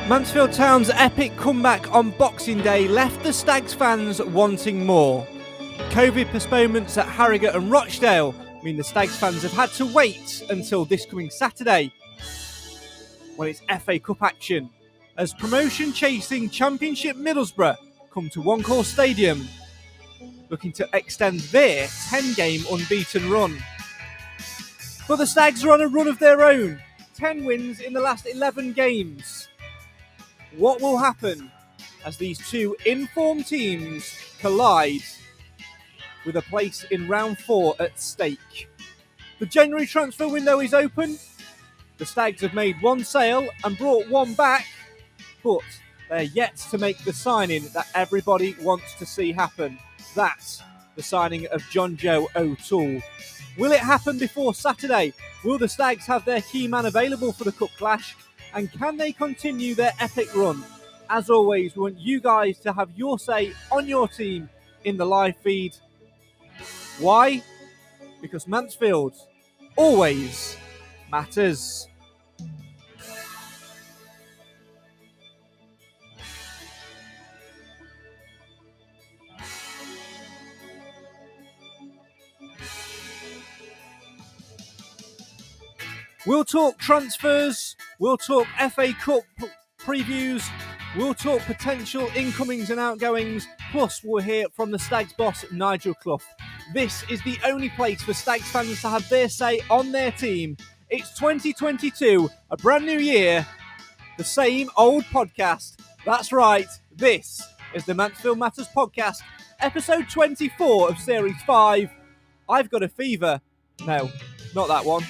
Mansfield Town's epic comeback on Boxing Day left the Stags fans wanting more. COVID postponements at Harrogate and Rochdale mean the Stags fans have had to wait until this coming Saturday when it's FA Cup action, as promotion-chasing Championship Middlesbrough come to One Call Stadium looking to extend their 10-game unbeaten run. But the Stags are on a run of their own, 10 wins in the last 11 games. What will happen as these two informed teams collide with a place in round 4 at stake? The January transfer window is open. The Stags have made one sale and brought one back, but they're yet to make the signing that everybody wants to see happen. That's the signing of John Joe O'Toole. Will it happen before Saturday? Will the Stags have their key man available for the Cup clash? And can they continue their epic run? As always, we want you guys to have your say on your team in the live feed. Why? Because Mansfield always matters. We'll talk transfers, we'll talk FA Cup previews, we'll talk potential incomings and outgoings, plus we'll hear from the Stags boss, Nigel Clough. This is the only place for Stags fans to have their say on their team. It's 2022, a brand new year, the same old podcast. That's right, this is the Mansfield Matters podcast, episode 24 of Series 5. I've got a fever. No, not that one.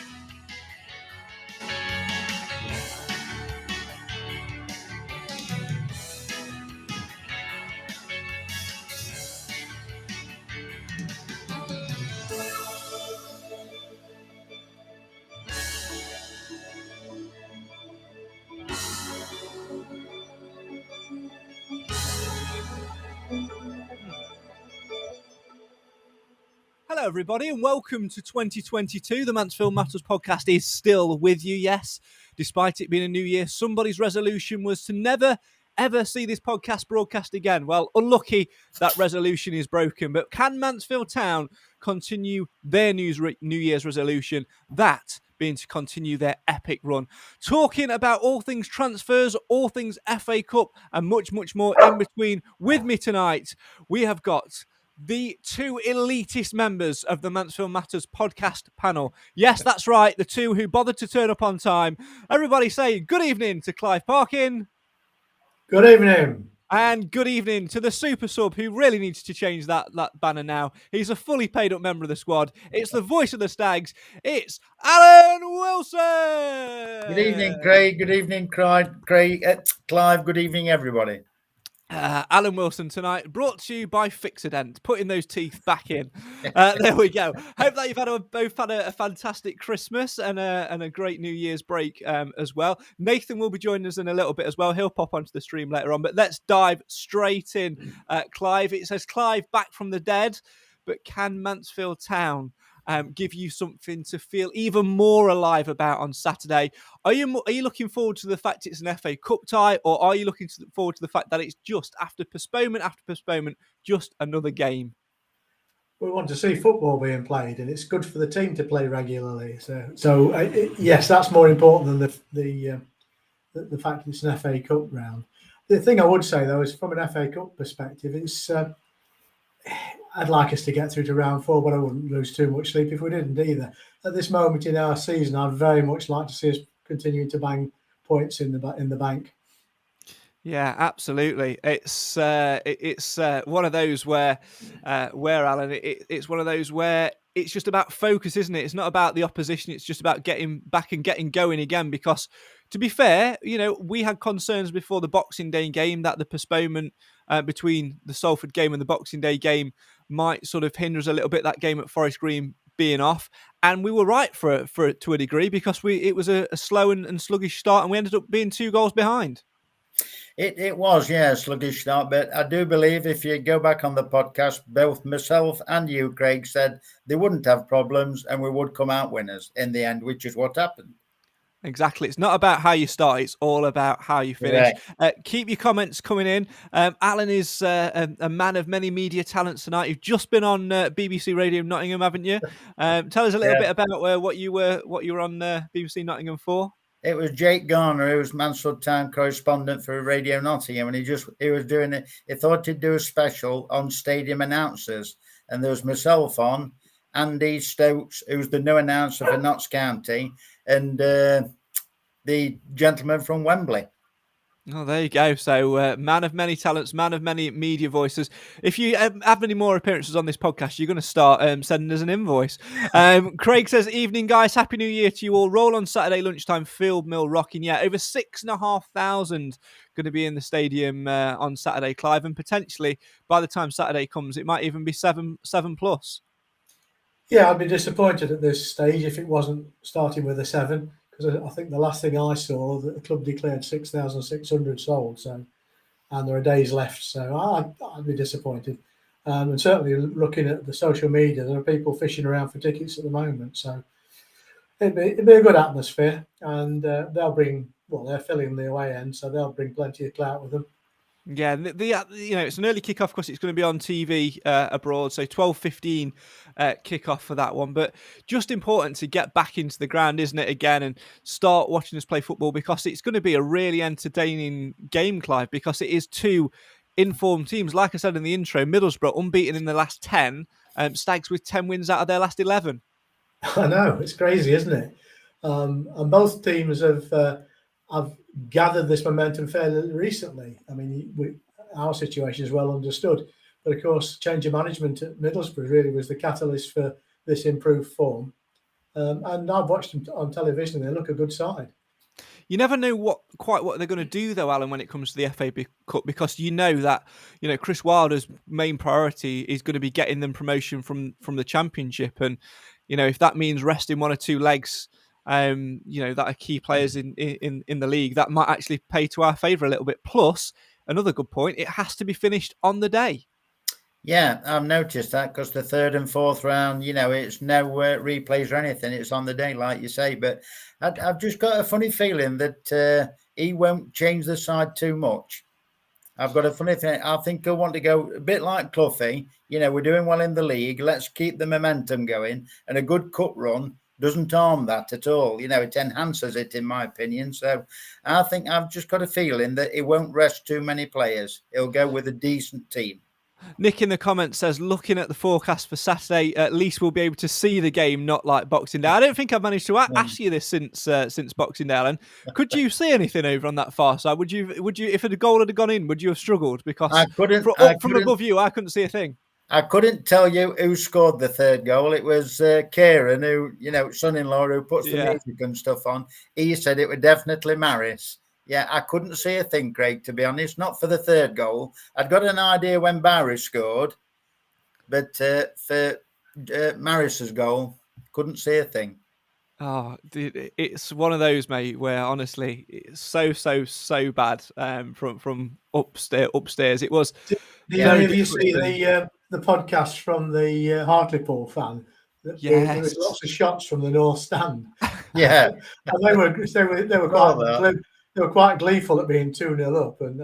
Hello, everybody, and welcome to 2022. The Mansfield Matters podcast is still with you, yes. Despite it being a new year, somebody's resolution was to never, ever see this podcast broadcast again. Well, unlucky that resolution is broken, but can Mansfield Town continue their New Year's resolution? That being to continue their epic run. Talking about all things transfers, all things FA Cup, and much, much more in between. With me tonight, we have got the two elitist members of the Mansfield Matters podcast panel. Yes, that's right, the two who bothered to turn up on time. Everybody say good evening to Clive Parkin. Good evening. And good evening to the super sub who really needs to change that banner now. He's a fully paid up member of the squad. It's the voice of the Stags. It's Alan Wilson. Good evening, Craig. Good evening, Clive. Good evening, everybody. Alan Wilson tonight, brought to you by Fixodent, putting those teeth back in. There we go. Hope that you've both had a fantastic Christmas and a great New Year's break as well. Nathan will be joining us in a little bit as well. He'll pop onto the stream later on, but let's dive straight in. Clive, it says Clive back from the dead, but can Mansfield Town give you something to feel even more alive about on Saturday? Are you looking forward to the fact it's an FA Cup tie, or are you looking forward to the fact that it's just after postponement, just another game? We want to see football being played, and it's good for the team to play regularly. So yes, that's more important than the fact it's an FA Cup round. The thing I would say though is, from an FA Cup perspective, it's I'd like us to get through to round 4, but I wouldn't lose too much sleep if we didn't either. At this moment in our season, I'd very much like to see us continuing to bang points in the bank. Yeah, absolutely. It's one of those where Alan, it's one of those where it's just about focus, isn't it? It's not about the opposition. It's just about getting back and getting going again. Because, to be fair, we had concerns before the Boxing Day game that the postponement between the Salford game and the Boxing Day game might sort of hinder us a little bit, that game at Forest Green being off. And we were right for it to a degree, because it was a slow and sluggish start, and we ended up being 2 goals behind. It was, yeah, a sluggish start, but I do believe if you go back on the podcast, both myself and you, Craig, said they wouldn't have problems and we would come out winners in the end, which is what happened. Exactly. It's not about how you start, it's all about how you finish. Keep your comments coming in. Alan is a man of many media talents tonight. You've just been on BBC Radio Nottingham, haven't you? Tell us a little bit about what you were on BBC Nottingham for. It was Jake Garner, who was Mansfield Town correspondent for Radio Nottingham, and he was doing it. He thought he'd do a special on stadium announcers, and there was myself on, Andy Stokes, who's the new announcer for Notts County, and the gentleman from Wembley. Oh, there you go. So, man of many talents, man of many media voices. If you have any more appearances on this podcast, you're going to start sending us an invoice. Craig says, evening, guys. Happy New Year to you all. Roll on Saturday lunchtime, Field Mill rocking. Yeah, over 6,500 going to be in the stadium on Saturday, Clive. And potentially, by the time Saturday comes, it might even be seven plus. Yeah, I'd be disappointed at this stage if it wasn't starting with a 7. Because I think the last thing I saw, that the club declared 6,600 sold. So, and there are days left. So I'd be disappointed. And certainly looking at the social media, there are people fishing around for tickets at the moment. So it'd be a good atmosphere. And they're filling the away end, so they'll bring plenty of clout with them. Yeah, it's an early kickoff because it's going to be on TV abroad, so 12:15 kickoff for that one. But just important to get back into the ground, isn't it, again, and start watching us play football, because it's going to be a really entertaining game, Clive, because it is two informed teams. Like I said in the intro, Middlesbrough unbeaten in the last 10, Stags with 10 wins out of their last 11. I know, it's crazy, isn't it? And both teams have gathered this momentum fairly recently. I mean, our situation is well understood, but of course, change of management at Middlesbrough really was the catalyst for this improved form. And I've watched them on television; they look a good side. You never know what they're going to do, though, Alan, when it comes to the FA Cup, because you know that Chris Wilder's main priority is going to be getting them promotion from the Championship, and if that means resting one or two legs, that are key players in the league, that might actually pay to our favour a little bit. Plus, another good point, it has to be finished on the day. Yeah, I've noticed that, because the third and fourth round, it's no replays or anything. It's on the day, like you say. But I've just got a funny feeling that he won't change the side too much. I've got a funny thing. I think he'll want to go a bit like Cloughie. We're doing well in the league. Let's keep the momentum going. And a good cup run doesn't harm that at all. It enhances it, in my opinion. So I think I've just got a feeling that he won't rest too many players. He'll go with a decent team. Nick in the comments says, looking at the forecast for Saturday, at least we'll be able to see the game, not like Boxing Day. I don't think I've managed to ask you this since Boxing Day, Alan. Could you see anything over on that far side? Would you, if a goal had gone in, would you have struggled? Because from above you, I couldn't see a thing. I couldn't tell you who scored the third goal. It was Kieran, who, son-in-law, who puts the music and stuff on. He said it was definitely Maris. Yeah, I couldn't see a thing, Craig, to be honest. Not for the third goal. I'd got an idea when Barry scored, but for Maris's goal, couldn't see a thing. Oh, it's one of those, mate, where honestly, it's so bad from upstairs. It was. Did any of you see the podcast from the Hartlepool fan? Yes. There was lots of shots from the North Stand. Yeah, and they were quite gleeful at being 2-0 up, and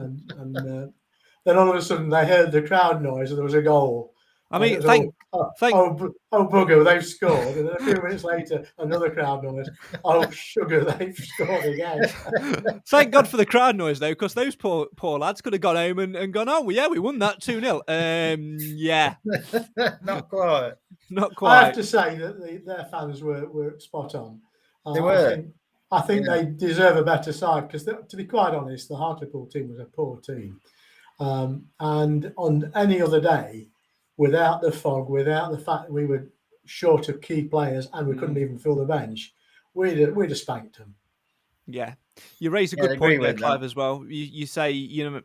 then all of a sudden they heard the crowd noise and there was a goal. I mean, thank bugger, they've scored. And then a few minutes later, another crowd noise. Oh, sugar, they've scored again. Thank God for the crowd noise, though, because those poor lads could have gone home and gone, oh, yeah, we won that 2-0. Yeah. Not quite. Not quite. I have to say that their fans were spot on. They were. I think they deserve a better side, because, to be quite honest, the Hartlepool team was a poor team. And on any other day, without the fog, without the fact that we were short of key players and we couldn't even fill the bench, we'd have spanked them. Yeah. You raise a good point there, Clive, as well. You say,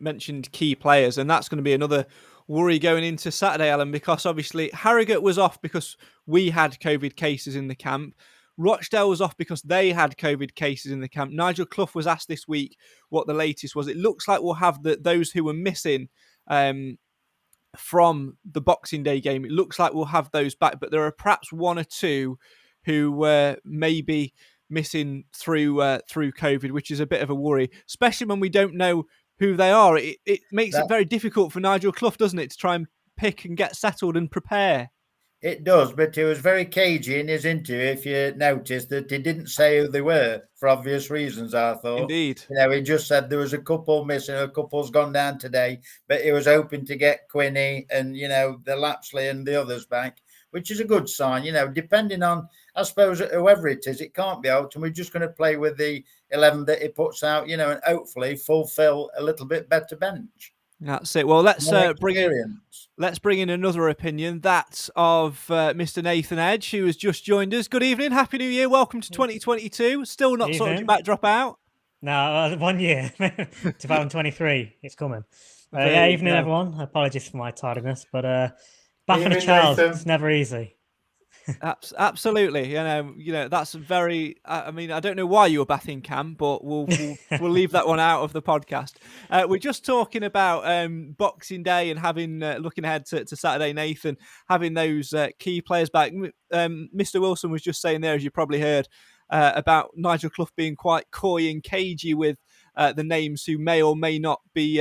mentioned key players, and that's going to be another worry going into Saturday, Alan, because obviously Harrogate was off because we had COVID cases in the camp. Rochdale was off because they had COVID cases in the camp. Nigel Clough was asked this week what the latest was. It looks like we'll have those who were missing from the Boxing Day game. It looks like we'll have those back, but there are perhaps one or two who maybe missing through COVID, which is a bit of a worry, especially when we don't know who they are. It makes it very difficult for Nigel Clough, doesn't it, to try and pick and get settled and prepare. It does, but he was very cagey in his interview. If you noticed that he didn't say who they were for obvious reasons, I thought. Indeed. He just said there was a couple missing, a couple's gone down today, but he was hoping to get Quinny and, the Lapsley and the others back, which is a good sign, depending on, I suppose, whoever it is, it can't be out. And we're just going to play with the 11 that he puts out, and hopefully fulfill a little bit better bench. That's it. Well, let's bring in another opinion. That's of Mr. Nathan Edge, who has just joined us. Good evening, Happy New Year, welcome to 2022. Still not sorted your backdrop out. No, 1 year, 2023. It's coming. Evening, everyone. Apologies for my tardiness, but bathing a child, it's never easy. Absolutely, that's very. I mean, I don't know why you were bathing, Cam, but we'll leave that one out of the podcast. We're just talking about Boxing Day and having looking ahead to Saturday. Nathan, having those key players back. Mr. Wilson was just saying there, as you probably heard, about Nigel Clough being quite coy and cagey with the names who may or may not be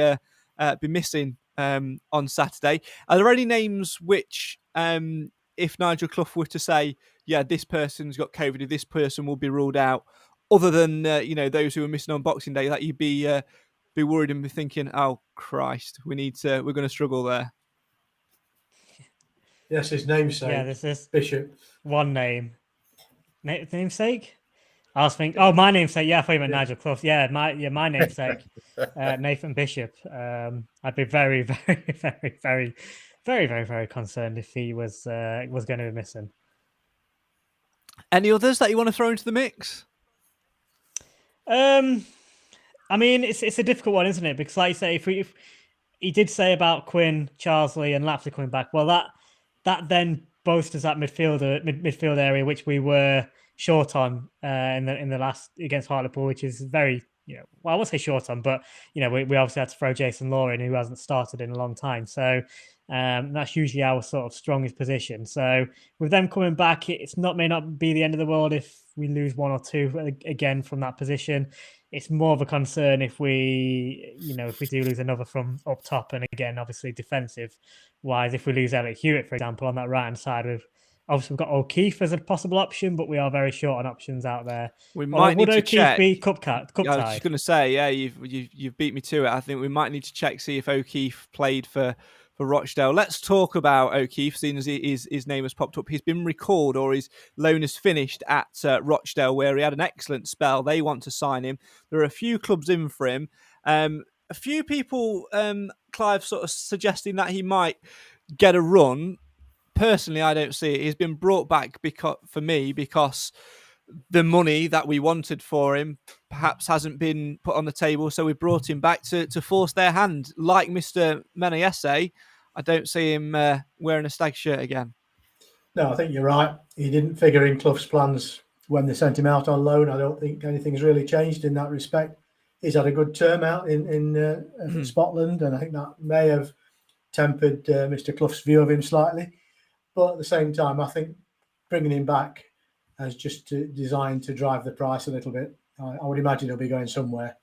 missing on Saturday. Are there any names which? If Nigel Clough were to say, yeah, this person's got COVID, this person will be ruled out, other than those who are missing on Boxing Day, that you'd be worried and be thinking, oh Christ, we're going to struggle there. Yes, his namesake. Yeah, there's this Bishop. One name. Namesake. I was thinking, my namesake. Yeah, I thought you meant Nigel Clough. Yeah, my namesake, Nathan Bishop. I'd be very, very, very, very. Very, very, very concerned if he was going to be missing. Any others that you want to throw into the mix? I mean, it's a difficult one, isn't it? Because, like you say, if he did say about Quinn, Charlesley, and Lapsley coming back, well, that then bolsters that midfield area which we were short on in the last against Hartlepool, which is very. I won't say short on, but we obviously had to throw Jason Law in, who hasn't started in a long time. So that's usually our sort of strongest position. So with them coming back, may not be the end of the world if we lose one or two again from that position. It's more of a concern if we do lose another from up top, and again, obviously defensive wise, if we lose Elliot Hewitt, for example, on that right hand side Obviously, we've got O'Keefe as a possible option, but we are very short on options out there. We might need to check. Would O'Keefe be cup I was just going to say, yeah, you've beat me to it. I think we might need to check, see if O'Keefe played for Rochdale. Let's talk about O'Keefe, seeing as his name has popped up. He's been recalled, or his loan has finished at Rochdale, where he had an excellent spell. They want to sign him. There are a few clubs in for him. A few people, Clive, sort of suggesting that he might get a run. Personally, I don't see it. He's been brought back because the money that we wanted for him perhaps hasn't been put on the table. So we brought him back to force their hand. Like Mr. Menayese, I don't see him wearing a Stag shirt again. No, I think you're right. He didn't figure in Clough's plans when they sent him out on loan. I don't think anything's really changed in that respect. He's had a good term out in Scotland, and I think that may have tempered Mr. Clough's view of him slightly. But at the same time, I think bringing him back as just designed to drive the price a little bit. I would imagine he'll be going somewhere.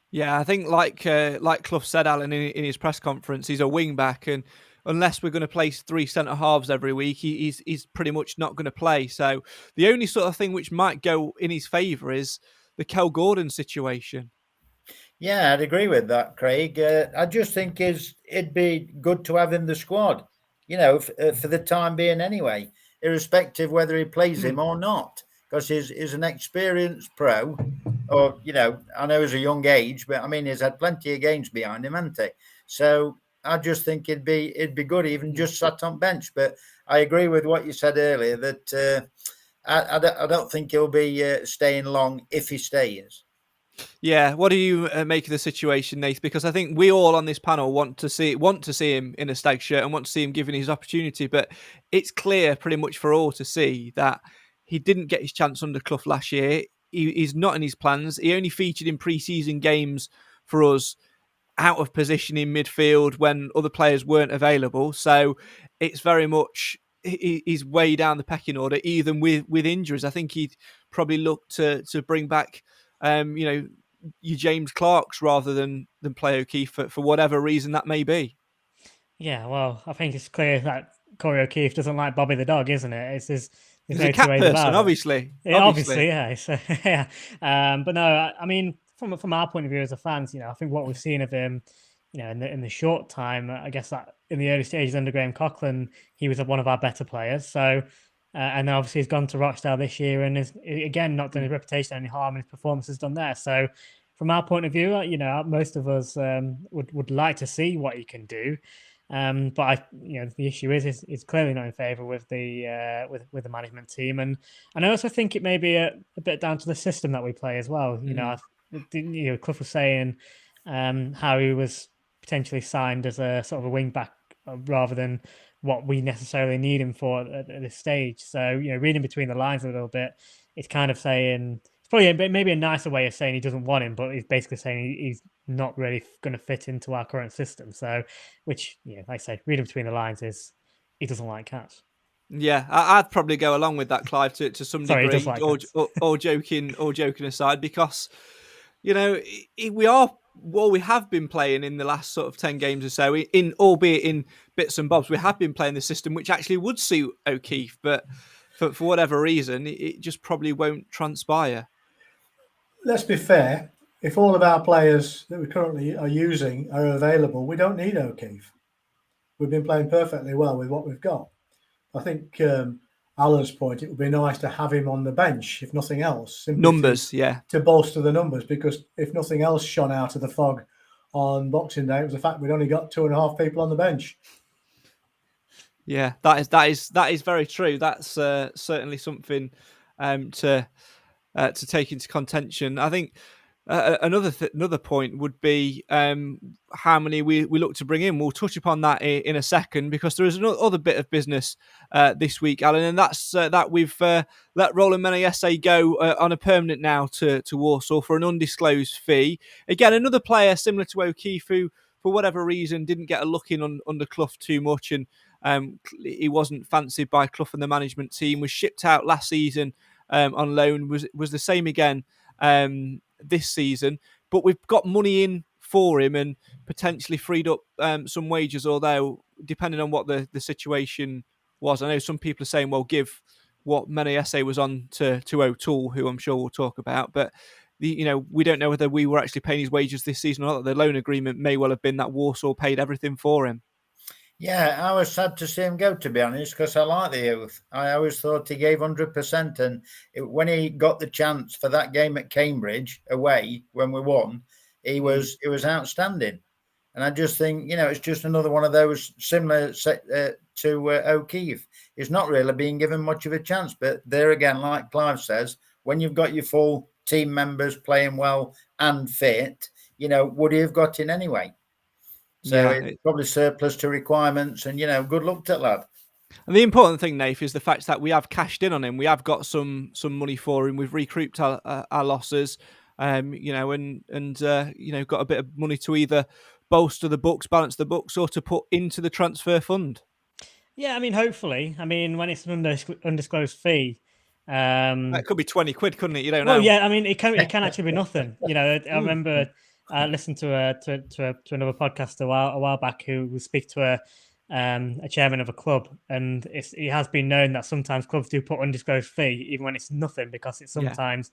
Yeah, I think like Clough said, Alan, in his press conference, he's a wing back, and unless we're going to play three centre halves every week, he's pretty much not going to play. So the only sort of thing which might go in his favour is the Kel Gordon situation. Yeah, I'd agree with that, Craig. I just think it'd be good to have in the squad. For the time being anyway, irrespective whether he plays him or not, because he's an experienced pro, or, I know he's a young age, but I mean, he's had plenty of games behind him, hasn't he? So I just think it'd be good even just sat on bench. But I agree with what you said earlier that I don't think he'll be staying long if he stays. Yeah, what do you make of the situation, Nath? Because I think we all on this panel want to see him in a Stag shirt and want to see him given his opportunity. But it's clear pretty much for all to see that he didn't get his chance under Clough last year. He's not in his plans. He only featured in pre-season games for us out of position in midfield when other players weren't available. So it's very much he's way down the pecking order, even with injuries. I think he'd probably look to bring back, your James Clarks rather than play O'Keefe for whatever reason that may be. Yeah, well, I think it's clear that Corey O'Keefe doesn't like Bobby the dog, isn't it? There's He's no a two cat ways person, about it. obviously. Yeah, obviously, yeah. So, yeah. But no, I mean, from our point of view as a fans, I think what we've seen of him, in the short time, I guess that in the early stages under Graham Coughlin, he was one of our better players. So, and then obviously he's gone to Rochdale this year and is again not done his reputation any harm, and his performance has done there. So, from our point of view, most of us would like to see what he can do. But the issue is clearly not in favour with the with the management team, and I also think it may be a bit down to the system that we play as well. Clough was saying how he was potentially signed as a sort of a wing back rather than what we necessarily need him for at this stage. So reading between the lines a little bit, it's kind of saying it's probably maybe a nicer way of saying he doesn't want him, but he's basically saying he's not really going to fit into our current system. So, which, like I said, reading between the lines is he doesn't like cats. Yeah, I'd probably go along with that, Clive, to some Sorry, degree, he does like or joking aside, because we have been playing in the last sort of 10 games or so, albeit in bits and bobs, we have been playing the system which actually would suit O'Keefe, but for whatever reason, it just probably won't transpire. Let's be fair. If all of our players that we currently are using are available, we don't need O'Keefe. We've been playing perfectly well with what we've got. I think Alan's point, it would be nice to have him on the bench, if nothing else. Numbers, to bolster the numbers, because if nothing else shone out of the fog on Boxing Day, it was the fact we'd only got 2.5 people on the bench. Yeah, that is very true. That's certainly something to take into contention. I think another point would be how many we look to bring in. We'll touch upon that in a second, because there is another bit of business this week, Alan, and that's that we've let Roland Menayese go on a permanent now to Warsaw for an undisclosed fee. Again, another player similar to O'Keefe who, for whatever reason, didn't get a look in under Clough too much, and he wasn't fancied by Clough and the management team, was shipped out last season on loan, was the same again this season, but we've got money in for him and potentially freed up some wages, although depending on what the situation was. I know some people are saying, well, give what Menayese was on to O'Toole, who I'm sure we'll talk about, but we don't know whether we were actually paying his wages this season or not. The loan agreement may well have been that Warsaw paid everything for him. Yeah, I was sad to see him go, to be honest, because I like the youth. I always thought he gave 100%. And when he got the chance for that game at Cambridge away when we won, it was outstanding. And I just think, it's just another one of those similar to O'Keefe. He's not really being given much of a chance. But there again, like Clive says, when you've got your full team members playing well and fit, would he have got in anyway? So it's probably surplus to requirements, and good luck to that lad. And the important thing, Nath, is the fact that we have cashed in on him. We have got some money for him. We've recouped our losses, and got a bit of money to either bolster the books, balance the books, or to put into the transfer fund. Yeah, I mean, hopefully. I mean, when it's an undisclosed fee, that could be 20 quid, couldn't it? You don't know. Well, yeah, I mean, it can actually be nothing. I remember. I listened to another podcast a while back who would speak to a chairman of a club, and it has been known that sometimes clubs do put undisclosed fee even when it's nothing, because it's sometimes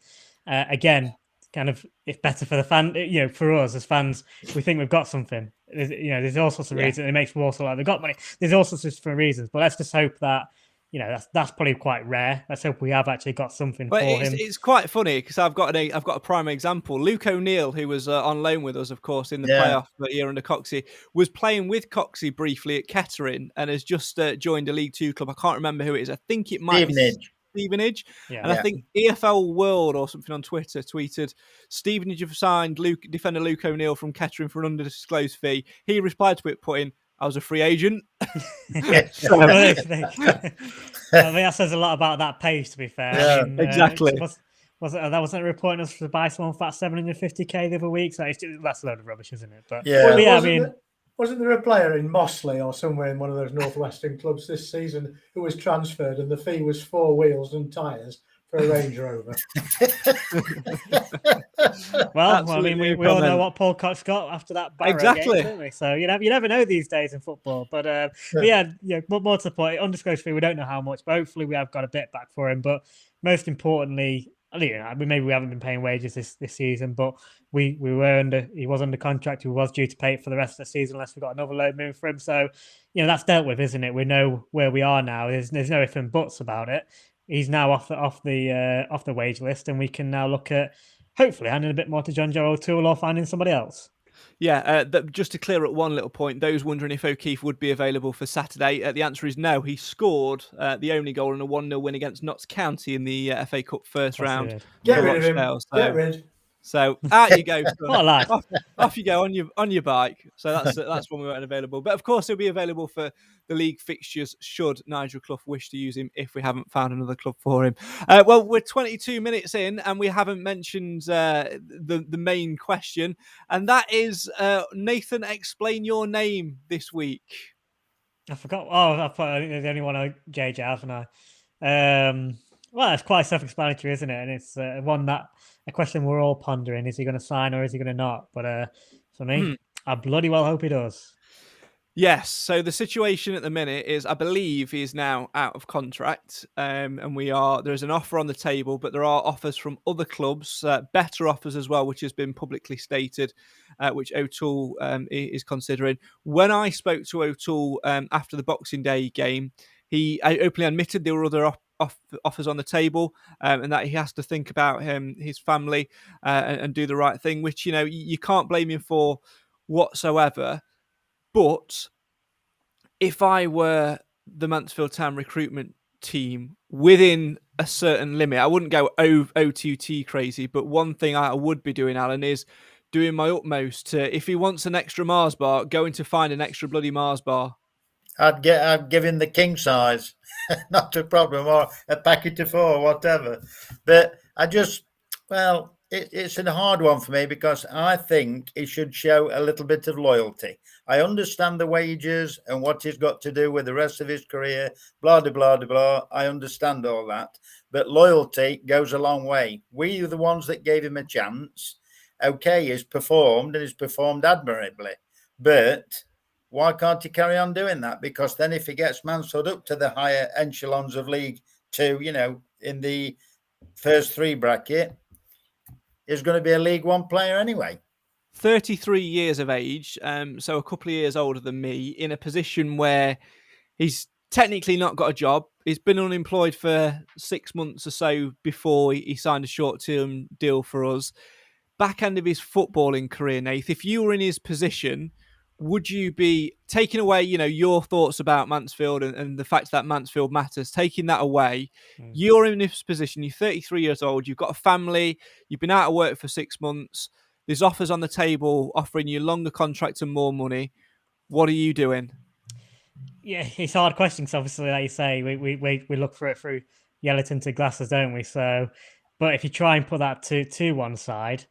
again kind of it's better for the fan. For us as fans, we think we've got something. There's all sorts of reasons. It makes Warsaw like they've got money. There's all sorts of different reasons, but let's just hope that. That's probably quite rare. Let's hope we have actually got something for him. It's quite funny because I've got a prime example. Luke O'Neill, who was on loan with us, of course, in the playoff year under Coxey, was playing with Coxey briefly at Kettering and has just joined a League Two club. I can't remember who it is. I think it might be Stevenage. Yeah. And I think EFL World or something on Twitter tweeted, Stevenage have signed defender Luke O'Neill from Kettering for an undisclosed fee. He replied to it, putting, I was a free agent. I think that says a lot about that page, to be fair. Yeah, exactly. Wasn't reporting us to buy someone for that $750K the other week? So that's a load of rubbish, isn't it? But I mean, wasn't there a player in Mossley or somewhere in one of those northwestern clubs this season who was transferred and the fee was 4 wheels and tyres for a Range Rover? Well, I mean, Absolutely we all know comment. what Paul Cox got after that Barrow Exactly. game, don't we? So you never know these days in football. But more to the point, undisclosed fee. We don't know how much, but hopefully we have got a bit back for him. But most importantly, maybe we haven't been paying wages this season, but he was under contract. He was due to pay it for the rest of the season unless we got another loan move for him. So that's dealt with, isn't it? We know where we are now. There's no ifs and buts about it. He's now off the wage list, and we can now look at hopefully handing a bit more to John Joe O'Toole or finding somebody else. Yeah, just to clear up one little point, those wondering if O'Keefe would be available for Saturday, the answer is no. He scored the only goal in a 1-0 win against Notts County in the FA Cup first round. Get rid of him. Get rid. So out you go. What a lad. Off you go on your bike. So that's when we weren't available. But of course, he'll be available for the league fixtures should Nigel Clough wish to use him if we haven't found another club for him. Well, we're 22 minutes in and we haven't mentioned the main question. And that is, Nathan, explain your name this week. I forgot. Oh, I think there's the only one JJ, haven't I? Well, it's quite self-explanatory, isn't it? And it's a question we're all pondering: is he going to sign or is he going to not? But for me, I bloody well hope he does. Yes. So the situation at the minute is, I believe he is now out of contract, and there's an offer on the table, but there are offers from other clubs, better offers as well, which has been publicly stated, which O'Toole is considering. When I spoke to O'Toole after the Boxing Day game, he openly admitted there were other offers on the table, and that he has to think about his family and do the right thing, which you can't blame him for whatsoever. But if I were the Mansfield Town recruitment team within a certain limit, I wouldn't go OTT crazy. But one thing I would be doing, Alan, is doing my utmost to, if he wants an extra Mars bar, going to find an extra bloody Mars bar. I'd give him the king size, not a problem, or a packet of 4, whatever. But it's a hard one for me because I think he should show a little bit of loyalty. I understand the wages and what he's got to do with the rest of his career, blah, blah, blah, blah. I understand all that. But loyalty goes a long way. We are the ones that gave him a chance. Okay, he's performed and he's performed admirably. But why can't he carry on doing that? Because then if he gets Mansfield up to the higher echelons of League 2, in the first 3 bracket, is going to be a League 1 player anyway. 33 years of age, so a couple of years older than me, in a position where he's technically not got a job. He's been unemployed for 6 months or so before he signed a short-term deal for us. Back end of his footballing career, Nath, if you were in his position, would you be taking away, your thoughts about Mansfield and the fact that Mansfield matters, taking that away? You're in this position, you're 33 years old, you've got a family, you've been out of work for 6 months, there's offers on the table offering you longer contracts and more money. What are you doing? Yeah, it's a hard question because obviously, like you say, we look for it through yellow tinted glasses, don't we? So, but if you try and put that to one side,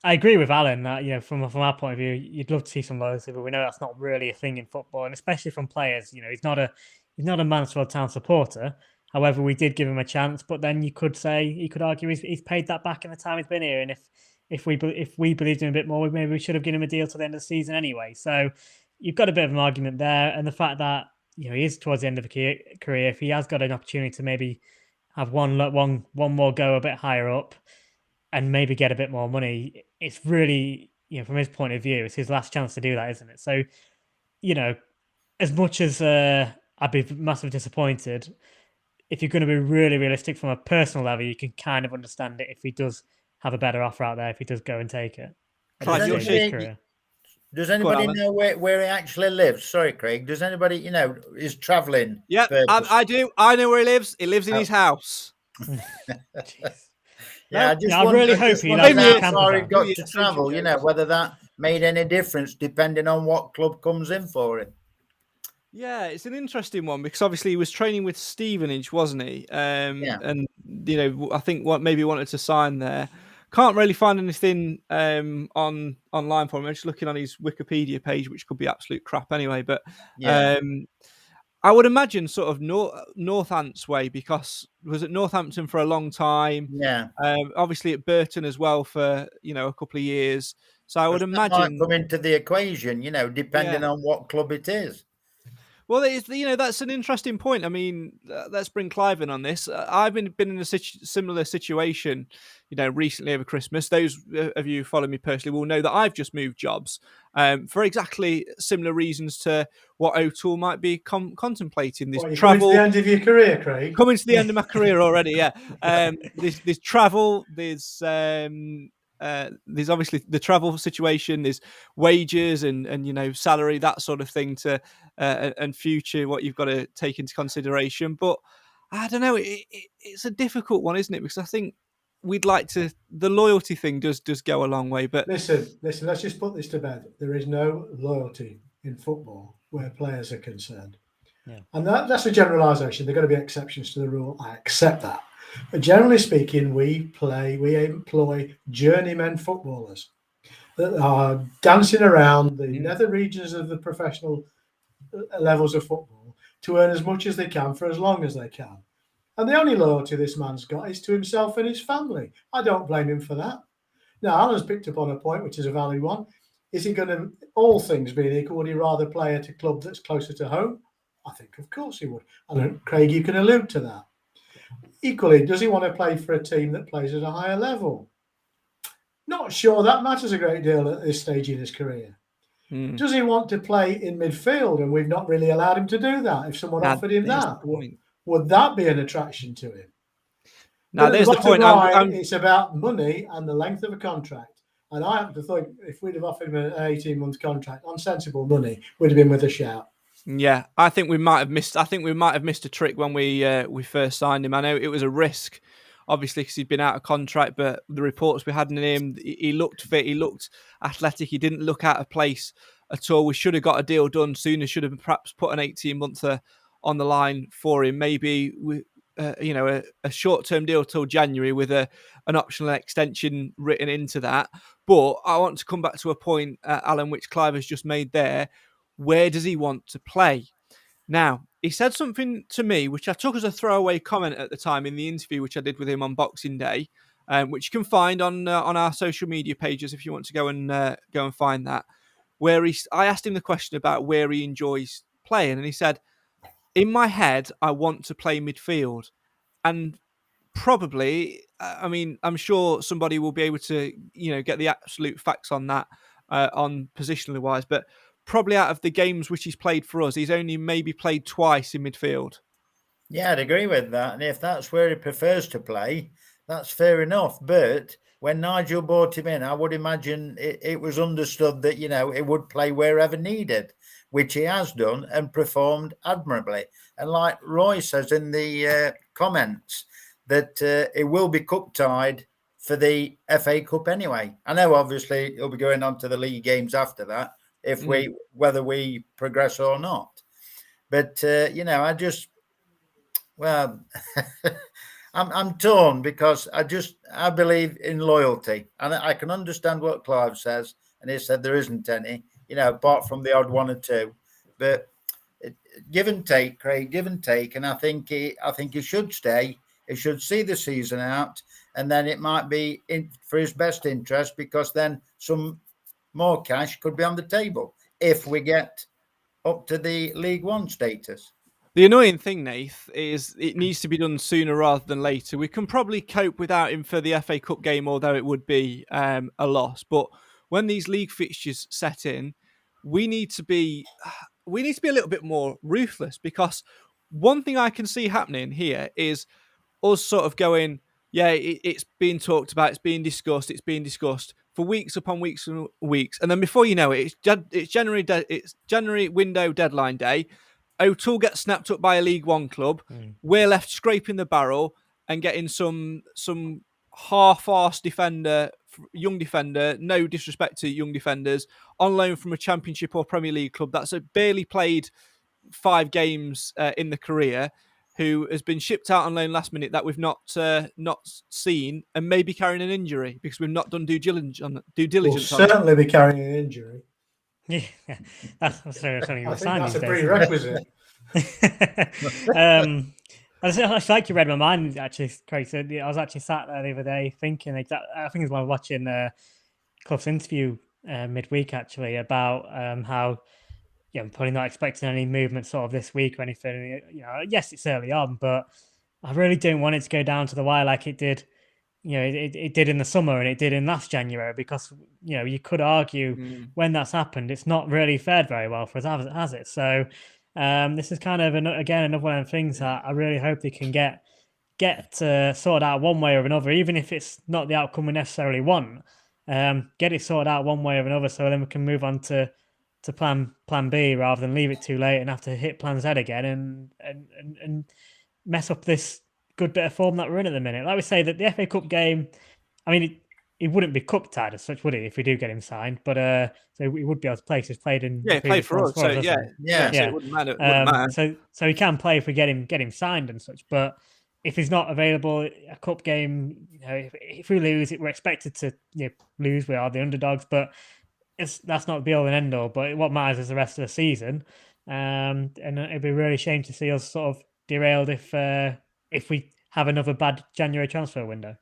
I agree with Alan that, from our point of view, you'd love to see some loyalty, but we know that's not really a thing in football, and especially from players. He's not a Mansfield Town supporter. However, we did give him a chance, but then you could argue he's paid that back in the time he's been here, and if we believed in him a bit more, maybe we should have given him a deal to the end of the season anyway. So you've got a bit of an argument there, and the fact that he is towards the end of the career, if he has got an opportunity to maybe have one more go a bit higher up and maybe get a bit more money, it's really, from his point of view, it's his last chance to do that, isn't it? So, as much as I'd be massively disappointed, if you're going to be really realistic from a personal level, you can kind of understand it if he does have a better offer out there, if he does go and take it. Does anybody know where he actually lives? Sorry, Craig. Does anybody, is travelling? Yeah, I do. I know where he lives. He lives in his house. Yeah, I really hope he knows how far he got to travel, whether that made any difference depending on what club comes in for him. Yeah, it's an interesting one because obviously he was training with Stevenage, wasn't he? And, I think maybe wanted to sign there. Can't really find anything online for him. I'm just looking on his Wikipedia page, which could be absolute crap anyway. But Yeah. I would imagine sort of Northants way, because was at Northampton for a long time. Yeah. Obviously at Burton as well for a couple of years. So I would That might imagine, come into the equation, depending on what club it is. well, that's an interesting point. I mean, let's bring Clive in on this. I've been in a similar situation, recently over Christmas. Those of you who follow me personally will know that I've just moved jobs for exactly similar reasons to what O'Toole might be contemplating. This You're travel. coming to the end of your career, Craig. Coming to the end of my career already, yeah. There's travel, there's obviously the travel situation, there's wages and salary, that sort of thing, to and future, what you've got to take into consideration. But I don't know, it's a difficult one, isn't it? Because I think we'd like to, the loyalty thing does go a long way. But listen, let's just put this to bed. There is no loyalty in football where players are concerned. Yeah. And that's a generalisation. There are going to be exceptions to the rule. I accept that. But generally speaking, we employ journeymen footballers that are dancing around the nether regions of the professional levels of football to earn as much as they can for as long as they can. And the only loyalty this man's got is to himself and his family. I don't blame him for that. Now, Alan's picked up on a point, which is a valid one. Is he going to, all things being equal, would he rather play at a club that's closer to home? I think, of course, he would. And Craig, you can allude to that. Equally, does he want to play for a team that plays at a higher level? Not sure that matters a great deal at this stage in his career. Does he want to play in midfield? And we've not really allowed him to do that. If someone offered him that, would that be an attraction to him? Now, there's the point. It's about money and the length of a contract. And I happen to think if we'd have offered him an 18-month contract on sensible money, we'd have been with a shout. Yeah, I think we might have missed. I think we might have missed a trick when we first signed him. I know it was a risk, obviously, because he'd been out of contract. But the reports we had in him, he looked fit, he looked athletic, he didn't look out of place at all. We should have got a deal done sooner. Should have perhaps put an 18-monther on the line for him. Maybe a short-term deal till January with an optional extension written into that. But I want to come back to a point, Alan, which Clive has just made there. Where does he want to play? Now, he said something to me, which I took as a throwaway comment at the time in the interview, which I did with him on Boxing Day, which you can find on our social media pages if you want to go and find that. Where I asked him the question about where he enjoys playing, and he said, "In my head, I want to play midfield," and probably, I mean, I'm sure somebody will be able to, get the absolute facts on that, on positionally wise, but probably out of the games which he's played for us, he's only maybe played twice in midfield. Yeah, I'd agree with that. And if that's where he prefers to play, that's fair enough. But when Nigel brought him in, I would imagine it was understood that, he would play wherever needed, which he has done and performed admirably. And like Roy says in the comments, that it will be cup-tied for the FA Cup anyway. I know, obviously, he'll be going on to the league games after that, whether we progress or not. But I'm torn because I believe in loyalty, and I can understand what Clive says, and he said there isn't any, apart from the odd one or two. But give and take, Craig, give and take, and I think he should stay. He should see the season out, and then it might be for his best interest, because then some more cash could be on the table if we get up to the League One status. The annoying thing, Nath, is it needs to be done sooner rather than later. We can probably cope without him for the FA Cup game, although it would be a loss. But when these league fixtures set in, we need to be a little bit more ruthless, because one thing I can see happening here is us sort of going, yeah, it's being talked about, it's being discussed for weeks upon weeks and weeks, and then before you know it, it's January window deadline day. O'Toole gets snapped up by a League One club. We're left scraping the barrel and getting some half-arsed young defender. No disrespect to young defenders, on loan from a Championship or Premier League club that's barely played 5 games in the career. who has been shipped out on loan last minute that we've not seen, and maybe carrying an injury because we've not done due diligence on Will certainly be carrying an injury. Yeah, that's something I you think sign that's these a days. prerequisite. I feel like you read my mind, actually, Craig. So I was actually sat there the other day thinking I think it was when I was watching Clough's interview midweek, actually, about how I'm probably not expecting any movement sort of this week or anything. Yes, it's early on, but I really don't want it to go down to the wire like it did. It did in the summer and it did in last January, because you could argue when that's happened, it's not really fared very well for us, has it? So this is kind of another one of the things that I really hope they can get sorted out one way or another, even if it's not the outcome we necessarily want. Get it sorted out one way or another, so then we can move on to plan B rather than leave it too late and have to hit plan Z again and mess up this good bit of form that we're in at the minute. Like we say, that the FA Cup game, I mean, he wouldn't be cup tied as such, would he, if we do get him signed? But so he would be able to play. He's played in he played for us. So yeah. So it wouldn't matter. So he can play if we get him signed and such. But if he's not available, a cup game, if we lose, we're expected to lose. We are the underdogs, but that's not the be all and end all. But what matters is the rest of the season. And it'd be really a shame to see us sort of derailed if we have another bad January transfer window.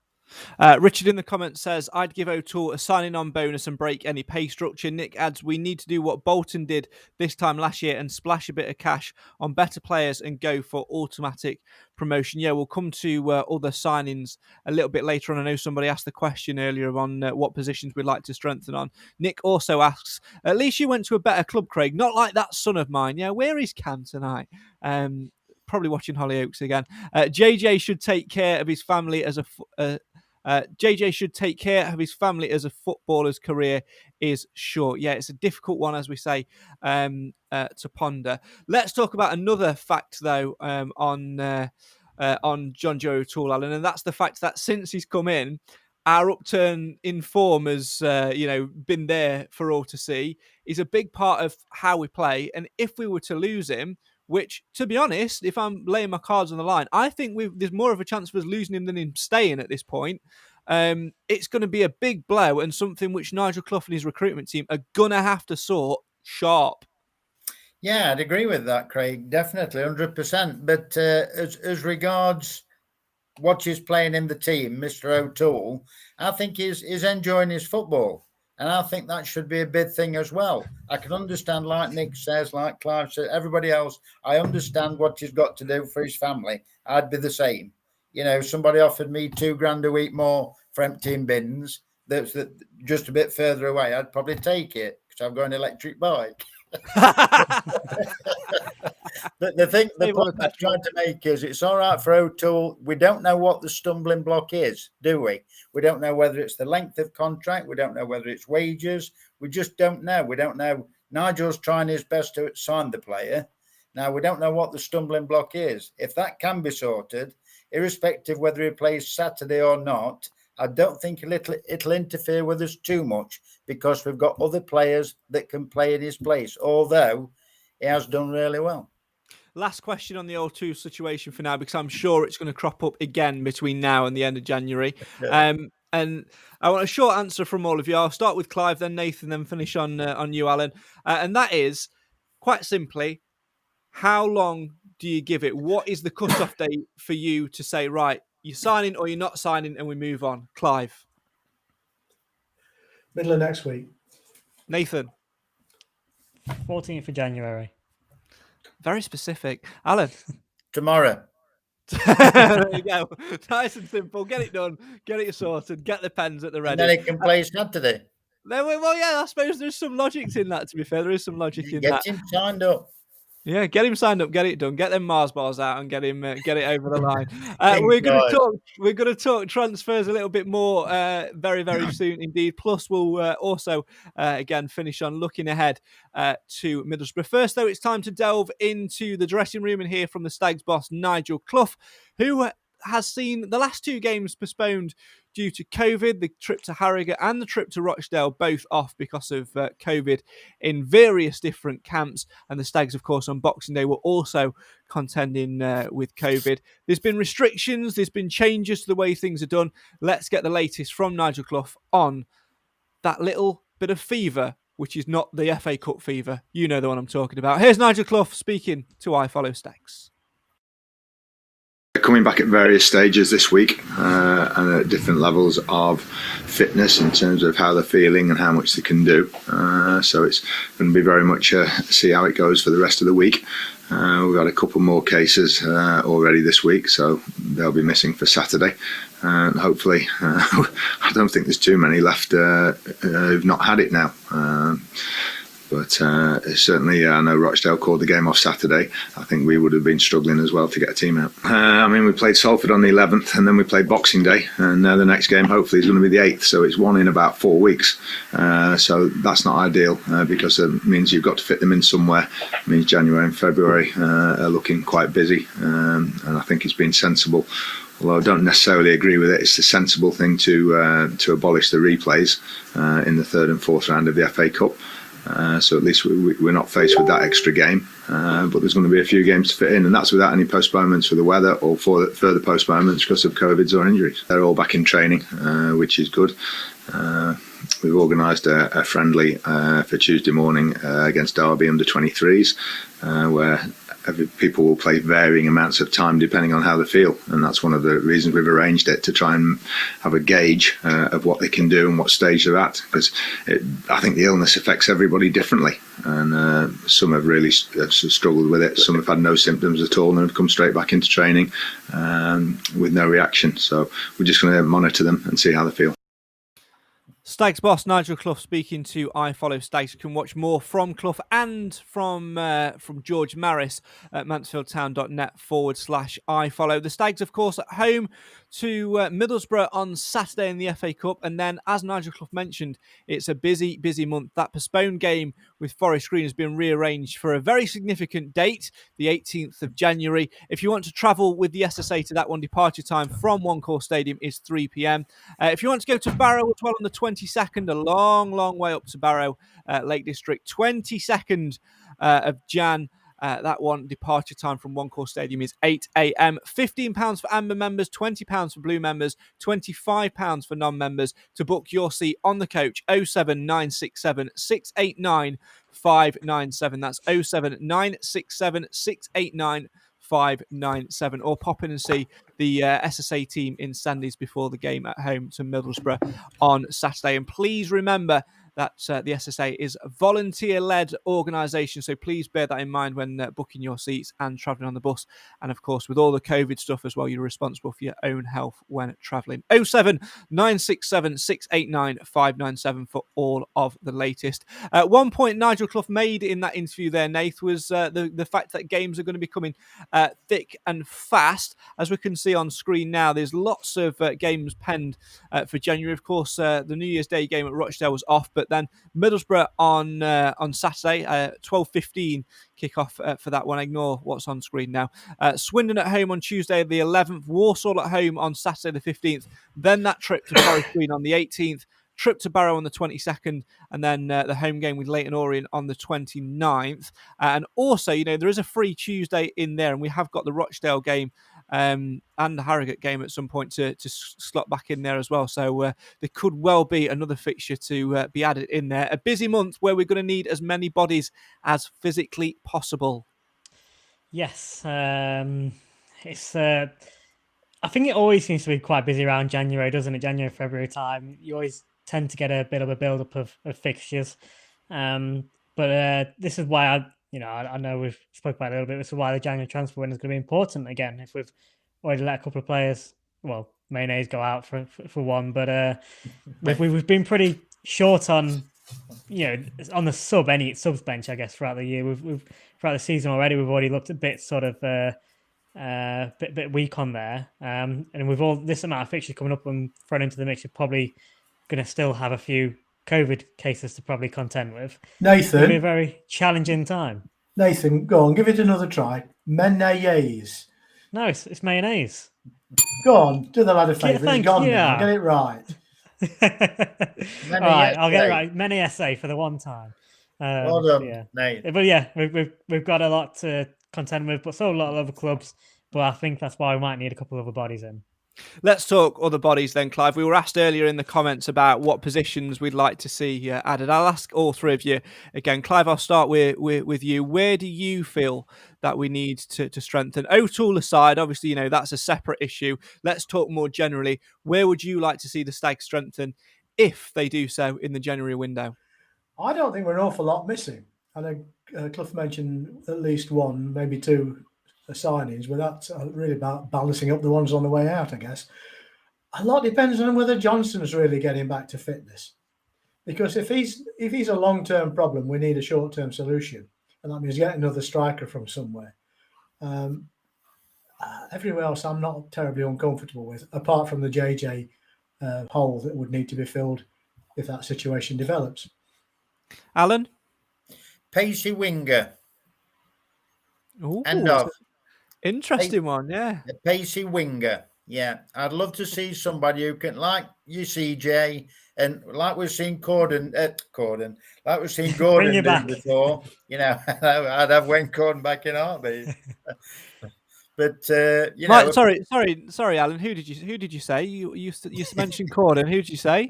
Richard in the comments says, I'd give O'Toole a signing on bonus and break any pay structure. Nick adds, we need to do what Bolton did this time last year and splash a bit of cash on better players and go for automatic promotion. Yeah, we'll come to other signings a little bit later on. I know somebody asked the question earlier on what positions we'd like to strengthen on. Nick also asks, at least you went to a better club, Craig, not like that son of mine. Yeah, where is Cam tonight? Probably watching Hollyoaks again. JJ should take care of his family as JJ should take care of his family as a footballer's career is short. Yeah, it's a difficult one, as we say, to ponder. Let's talk about another fact, though, on John Joe O'Toole, Alan, and that's the fact that since he's come in, our upturn in form has, been there for all to see. He's a big part of how we play, and if we were to lose him, which, to be honest, if I'm laying my cards on the line, I think there's more of a chance of us losing him than him staying at this point. It's going to be a big blow and something which Nigel Clough and his recruitment team are going to have to sort sharp. Yeah, I'd agree with that, Craig. Definitely, 100%. But as regards what he's playing in the team, Mr. O'Toole, I think he's enjoying his football. And I think that should be a big thing as well. I can understand, like Nick says, like Clive said, everybody else, I understand what he's got to do for his family. I'd be the same. Somebody offered me $2,000 a week more for emptying bins that's just a bit further away. I'd probably take it because I've got an electric bike. The point I'm trying to make is it's all right for O'Toole. We don't know what the stumbling block is, do we? We don't know whether it's the length of contract. We don't know whether it's wages. We just don't know. We don't know. Nigel's trying his best to sign the player. Now, we don't know what the stumbling block is. If that can be sorted, irrespective whether he plays Saturday or not, I don't think it'll interfere with us too much because we've got other players that can play in his place, although he has done really well. Last question on the O'Toole situation for now, because I'm sure it's going to crop up again between now and the end of January. Yeah. And I want a short answer from all of you. I'll start with Clive, then Nathan, then finish on you, Alan. And that is, quite simply, how long do you give it? What is the cut-off date for you to say, right, you're signing or you're not signing and we move on? Clive? Middle of next week. Nathan? 14th of January. Very specific. Alan? Tomorrow. There you go. Nice and simple. Get it done. Get it sorted. Get the pens at the ready. And then he can play Saturday. Well, yeah, I suppose there's some logic in that, to be fair. There is some logic in that. Get him signed up. Yeah, get him signed up, get it done, get them Mars bars out, and get it over the line. We're going to talk transfers a little bit more very, very soon indeed. Plus, we'll also again finish on looking ahead to Middlesbrough. First, though, it's time to delve into the dressing room and hear from the Stags boss Nigel Clough, who has seen the last 2 games postponed due to COVID, the trip to Harrogate and the trip to Rochdale both off because of COVID in various different camps. And the Stags, of course, on Boxing Day were also contending with COVID. There's been restrictions, there's been changes to the way things are done. Let's get the latest from Nigel Clough on that little bit of fever, which is not the FA Cup fever. You know the one I'm talking about. Here's Nigel Clough speaking to I Follow Stags. Coming back at various stages this week and at different levels of fitness in terms of how they're feeling and how much they can do. So it's going to be very much see how it goes for the rest of the week. We've got a couple more cases already this week, so they'll be missing for Saturday. And hopefully, I don't think there's too many left who've not had it now. But certainly, I know Rochdale called the game off Saturday. I think we would have been struggling as well to get a team out. We played Salford on the 11th, and then we played Boxing Day, and the next game hopefully is going to be the 8th. So it's one in about 4 weeks. So that's not ideal because it means you've got to fit them in somewhere. It means January and February are looking quite busy, and I think it's been sensible. Although I don't necessarily agree with it, it's the sensible thing to abolish the replays in the 3rd and 4th round of the FA Cup. So at least we're not faced with that extra game, but there's going to be a few games to fit in, and that's without any postponements for the weather or for further postponements because of COVIDs or injuries. They're all back in training, which is good. We've organised a friendly for Tuesday morning against Derby under 23s, where people will play varying amounts of time depending on how they feel, and that's one of the reasons we've arranged it, to try and have a gauge of what they can do and what stage they're at, because I think the illness affects everybody differently, and some have really struggled with it, some have had no symptoms at all and have come straight back into training with no reaction. So we're just going to monitor them and see how they feel. Stags boss Nigel Clough speaking to I Follow Stags. You can watch more from Clough and from George Maris at mansfieldtown.net/I Follow. The Stags, of course, at home to Middlesbrough on Saturday in the FA Cup. And then, as Nigel Clough mentioned, it's a busy, busy month. That postponed game with Forest Green has been rearranged for a very significant date, the 18th of January. If you want to travel with the SSA to that one, departure time from One Call Stadium is 3 p.m. If you want to go to Barrow as well on the 22nd, a long, long way up to Barrow, Lake District, 22nd of Jan. That one, departure time from One Call Stadium is 8 a.m. £15 for Amber members, £20 for Blue members, £25 for non-members. To book your seat on the coach, 07967 689 597. That's 07967 689 597, or pop in and see the SSA team in Sandys before the game at home to Middlesbrough on Saturday. And please remember that the SSA is a volunteer-led organisation, so please bear that in mind when booking your seats and travelling on the bus. And of course, with all the COVID stuff as well, you're responsible for your own health when travelling. 07967 689 597 for all of the latest. One point Nigel Clough made in that interview there, Nath, was the fact that games are going to be coming thick and fast. As we can see on screen now, there's lots of games penned for January. Of course, the New Year's Day game at Rochdale was off, but then Middlesbrough on Saturday, 12:15 kickoff for that one. Ignore what's on screen now. Swindon at home on Tuesday the 11th, Walsall at home on Saturday the 15th, then that trip to Forest Green on the 18th, trip to Barrow on the 22nd, and then the home game with Leyton Orient on the 29th. And also, there is a free Tuesday in there, and we have got the Rochdale game and the Harrogate game at some point to slot back in there as well. So there could well be another fixture to be added in there. A busy month where we're going to need as many bodies as physically possible. Yes, it's. I think it always seems to be quite busy around January, doesn't it? January, February time. You always tend to get a bit of a build-up of fixtures. But this is why I know we've spoke about it a little bit. This is why the January transfer window is going to be important again. If we've already let a couple of players, Mayonnaise go out for one, but we've been pretty short on, on the subs bench, I guess, throughout the year. We've throughout the season already. We've already looked a bit sort of bit weak on there, and with all this amount of fixtures coming up and thrown into the mix, you're probably going to still have a few COVID cases to probably contend with. Nathan, it'll be a very challenging time. Nathan, go on, give it another try. Mayonnaise. No, it's mayonnaise. Go on, do the lad a favour. He's thank gone you. now. Get it right. All right, I'll get it right. Many SA for the one time. Well done, yeah, Nate. but yeah, we've got a lot to contend with, but so a lot of other clubs. But I think that's why we might need a couple of other bodies in. Let's talk other bodies then, Clive. We were asked earlier in the comments about what positions we'd like to see added. I'll ask all three of you again. Clive, I'll start with you. Where do you feel that we need to strengthen? O'Toole aside, obviously, that's a separate issue. Let's talk more generally. Where would you like to see the Stags strengthen if they do so in the January window? I don't think we're an awful lot missing. I know Clough mentioned at least one, maybe two signings, but that's really about balancing up the ones on the way out, I guess. A lot depends on whether Johnston's really getting back to fitness, because if he's a long-term problem, we need a short-term solution, and that means getting another striker from somewhere. Everywhere else, I'm not terribly uncomfortable with, apart from the JJ hole that would need to be filled if that situation develops. Alan? Pacey winger. Ooh, End of. Interesting one, yeah. A pacey winger. Yeah. I'd love to see somebody who can, like you, CJ, and like we've seen Gordon, like we've seen Gordon do back. before. I'd have Wayne Gordon back in heartbeat. But Mike, sorry, Alan. Who did you say? You mentioned Gordon. Who did you say?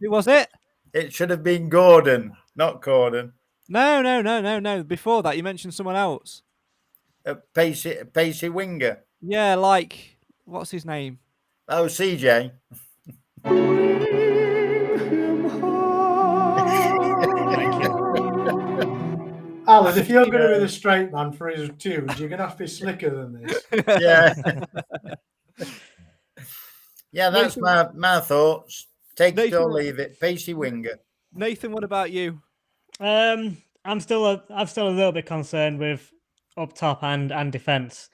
Who was it? It should have been Gordon, not Gordon. No. Before that, you mentioned someone else. A pacey winger. Yeah, like what's his name? Oh, CJ. Thank you. Alan, if you're going to be the straight man for his tunes, you're going to have to be slicker than this. Yeah. Yeah, that's my thoughts. Take it or leave it. Pacey winger. Nathan, what about you? I'm still a little bit concerned with up top and defence.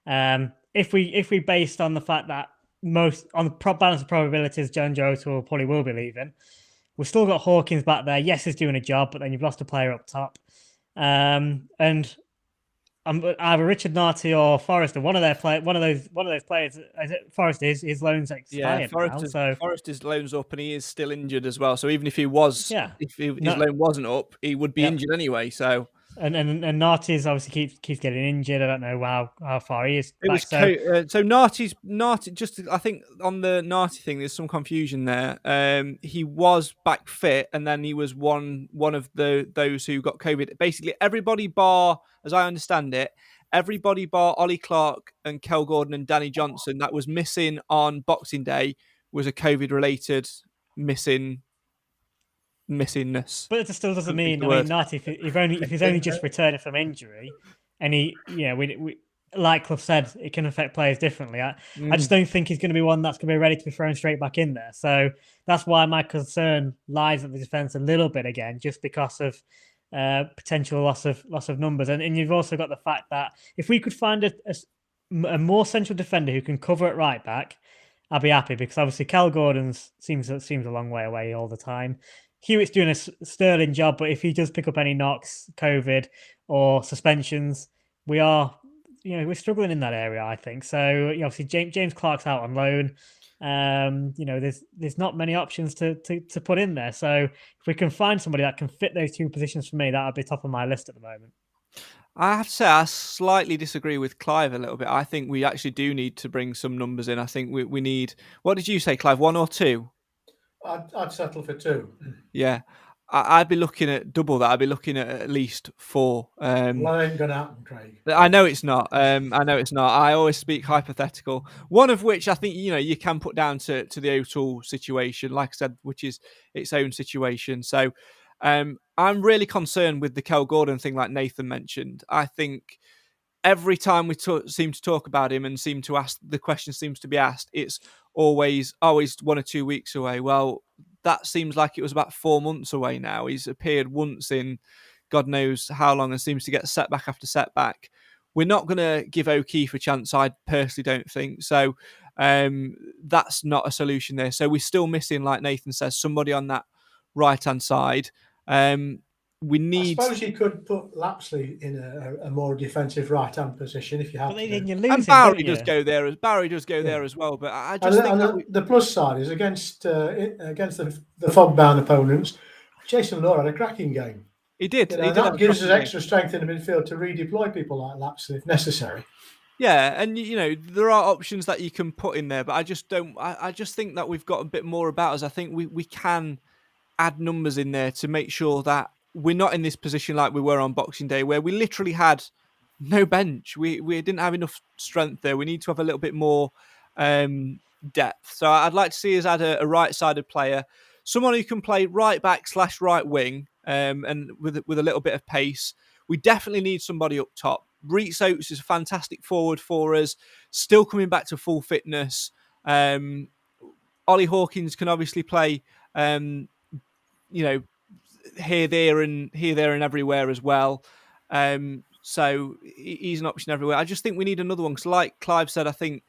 If we based on the fact that most on the balance of probabilities, John Joe probably will be leaving. We've still got Hawkins back there. Yes, he's doing a job, but then you've lost a player up top. And either Richard Narty or Forrester, one of those players. His loan's expired now. Forrester's loan's up, and he is still injured as well. So even if he was, his loan wasn't up, he would be injured anyway. So. And Narty's obviously keeps getting injured. I don't know how far he is. So Narty. Just I think on the Narty thing, there's some confusion there. He was back fit, and then he was one of those who got COVID. Basically, everybody bar, as I understand it, everybody bar Ollie Clark and Kel Gordon and Danny Johnson that was missing on Boxing Day was a COVID-related missingness. But it still doesn't mean. Narty, if he's only just returning from injury, and we like Clough said, it can affect players differently. I just don't think he's going to be one that's going to be ready to be thrown straight back in there. So that's why my concern lies at the defence a little bit again, just because of potential loss of numbers. And you've also got the fact that if we could find a more central defender who can cover at right back, I'd be happy, because obviously Cal Gordon's seems a long way away all the time. Hewitt's doing a sterling job, but if he does pick up any knocks, COVID, or suspensions, we're struggling in that area, I think. So obviously James Clark's out on loan. There's not many options to put in there. So if we can find somebody that can fit those two positions for me, that would be top of my list at the moment. I have to say, I slightly disagree with Clive a little bit. I think we actually do need to bring some numbers in. I think we need. What did you say, Clive? 1 or 2? I'd settle for 2. Yeah, I'd be looking at double that. I'd be looking at least 4. Well, that ain't going to happen, Craig. I know it's not. I always speak hypothetical. One of which I think you can put down to the O'Toole situation, like I said, which is its own situation. So I'm really concerned with the Kel Gordon thing, like Nathan mentioned. I think every time we seem to talk about him and seem to ask, the question seems to be asked, it's always 1 or 2 weeks away. Well, that seems like it was about 4 months away now. He's appeared once in God knows how long and seems to get setback after setback. We're not going to give O'Keefe a chance, I personally don't think. So that's not a solution there. So we're still missing, like Nathan says, somebody on that right-hand side. we I need. suppose you could put Lapsley in a more defensive right-hand position if you had But to. then you're And losing. Barry don't does you? go there. Barry does go there Yeah. as well. But I And, just think and that the plus side is against the fog-bound opponents. Jason Law had a cracking game. he did. You know, He did have that a gives us cracking game. extra strength in the midfield to redeploy people like Lapsley if necessary. Yeah, and there are options that you can put in there, but I just don't. I just think that we've got a bit more about us. I think we can add numbers in there to make sure that we're not in this position like we were on Boxing Day, where we literally had no bench. We didn't have enough strength there. We need to have a little bit more depth. So I'd like to see us add a right-sided player, someone who can play right back / right wing, and with a little bit of pace. We definitely need somebody up top. Reece Oates is a fantastic forward for us, still coming back to full fitness. Ollie Hawkins can obviously play, here, there, and everywhere as well. So he's an option everywhere. I just think we need another one because, like Clive said, I think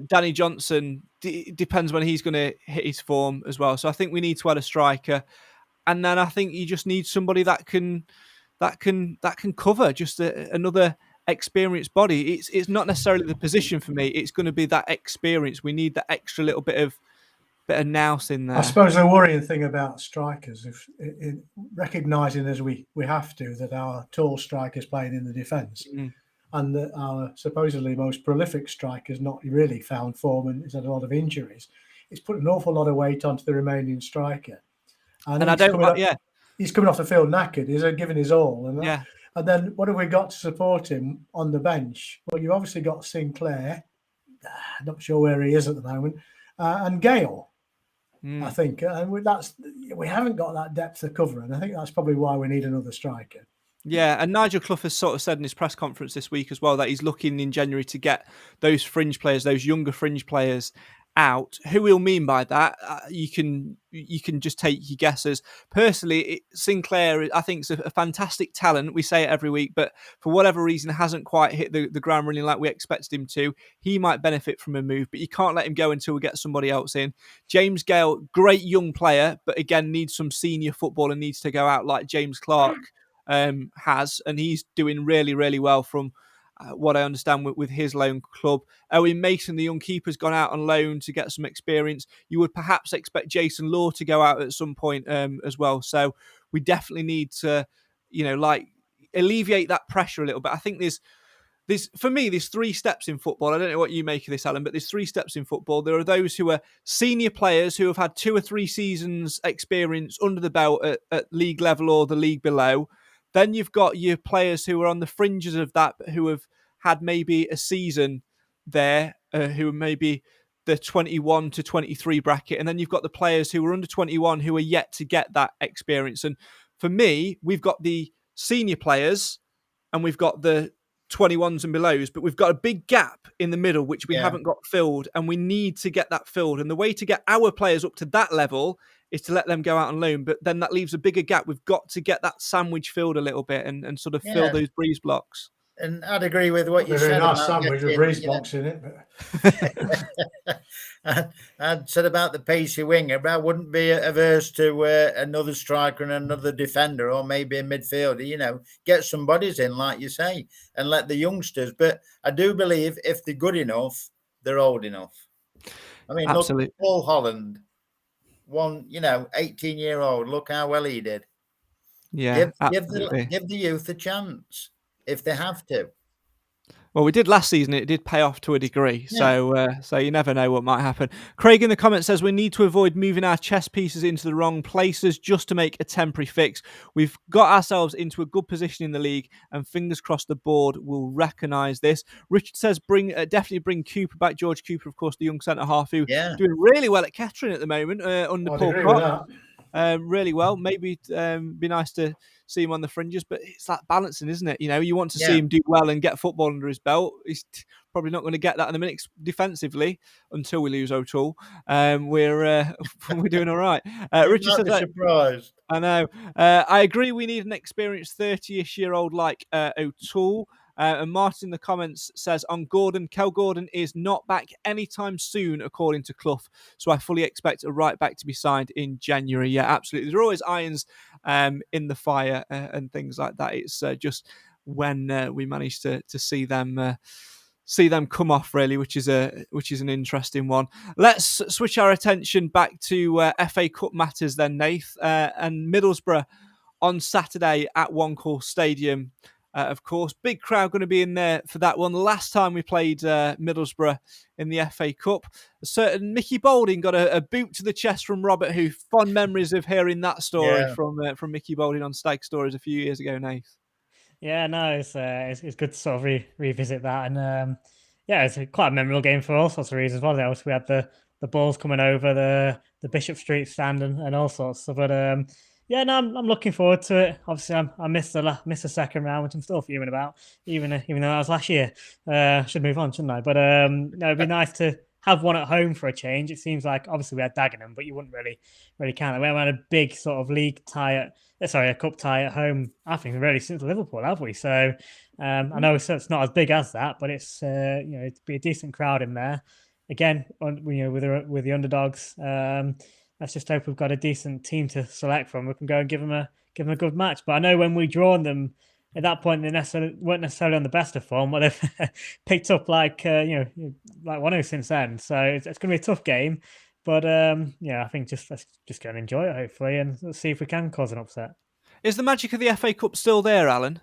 Danny Johnson depends when he's going to hit his form as well. So I think we need to add a striker, and then I think you just need somebody that can cover just another experienced body. It's not necessarily the position for me. It's going to be that experience. We need that extra little bit of nous in there. I suppose the worrying thing about strikers, if in recognising as we have to that our tall strikers playing in the defence, and that our supposedly most prolific strikers not really found form and has had a lot of injuries, it's put an awful lot of weight onto the remaining striker. And I don't, he's coming off the field knackered. He's giving his all, and then what have we got to support him on the bench? Well, you've obviously got Sinclair. Not sure where he is at the moment, and Gale. I think, and we haven't got that depth of cover, and I think that's probably why we need another striker. Yeah, and Nigel Clough has sort of said in his press conference this week as well that he's looking in January to get those fringe players, those younger fringe players, out. Who he'll mean by that, you can just take your guesses. Personally, Sinclair, I think, is a fantastic talent. We say it every week, but for whatever reason, hasn't quite hit the ground running like we expected him to. He might benefit from a move, but you can't let him go until we get somebody else in. James Gale, great young player, but again, needs some senior football and needs to go out like James Clark has, and he's doing really, really well from what I understand with his loan club. Owen Mason, the young keeper, has gone out on loan to get some experience. You would perhaps expect Jason Law to go out at some point as well. So we definitely need to, alleviate that pressure a little bit. I think for me, there's three steps in football. I don't know what you make of this, Alan, but there's three steps in football. There are those who are senior players who have had 2 or 3 seasons experience under the belt at league level or the league below. Then you've got your players who are on the fringes of that, who have had maybe a season there, who are maybe the 21 to 23 bracket. And then you've got the players who are under 21 who are yet to get that experience. And for me, we've got the senior players and we've got the 21s and belows, but we've got a big gap in the middle, which we haven't got filled, and we need to get that filled. And the way to get our players up to that level is to let them go out on loan, but then that leaves a bigger gap. We've got to get that sandwich filled a little bit and sort of fill those breeze blocks. And I'd agree with what you said. A nice sandwich with breeze blocks in it. I'd said about the pacey winger, but I wouldn't be averse to another striker and another defender, or maybe a midfielder. Get some bodies in, like you say, and let the youngsters. But I do believe if they're good enough, they're old enough. I mean, absolutely. Look, Paul Holland, 18-year-old. Look how well he did. Yeah, give the youth a chance if they have to. Well, we did last season. It did pay off to a degree. Yeah. So you never know what might happen. Craig in the comments says we need to avoid moving our chess pieces into the wrong places just to make a temporary fix. We've got ourselves into a good position in the league, and fingers crossed the board will recognise this. Richard says definitely bring Cooper back. George Cooper, of course, the young centre half who doing really well at Kettering at the moment under Paul Cox. Really well. Maybe be nice to see him on the fringes, but it's that balancing, isn't it? You want to see him do well and get football under his belt. He's probably not going to get that in the minutes defensively until we lose O'Toole. We're doing all right. Richard says, surprised. I know. I agree. We need an experienced 30-ish-year-old like O'Toole. And Martin in the comments says on Gordon, Kel Gordon is not back anytime soon, according to Clough. So I fully expect a right back to be signed in January. Yeah, absolutely. There are always irons in the fire and things like that. It's just when we managed to see them come off, really, which is an interesting one. Let's switch our attention back to FA Cup matters then, Nath, and Middlesbrough on Saturday at One Call Stadium. Of course, big crowd going to be in there for that one. Last time we played Middlesbrough in the FA Cup, a certain Mickey Boulding got a boot to the chest from Robert, who fond memories of hearing that story from Mickey Boulding on Stag Stories a few years ago, Nath. Yeah, no, it's good to sort of revisit that, and it's quite a memorable game for all sorts of reasons. Well, we had the balls coming over the Bishop Street stand and all sorts. So, but I'm looking forward to it. Obviously, I missed the second round, which I'm still fuming about, even though that was last year. Should move on, shouldn't I? But it'd be nice to have one at home for a change. It seems like obviously we had Dagenham, but you wouldn't really count it. We haven't had a big sort of league tie a cup tie at home, I think, really since Liverpool, have we? So I know it's not as big as that, but it's it'd be a decent crowd in there. Again, with the underdogs. Let's just hope we've got a decent team to select from. We can go and give them a good match. But I know when we drawn them at that point, they weren't necessarily on the best of form. But they've picked up like one since then. So it's going to be a tough game. But I think let's just go and enjoy it, hopefully, and let's see if we can cause an upset. Is the magic of the FA Cup still there, Alan?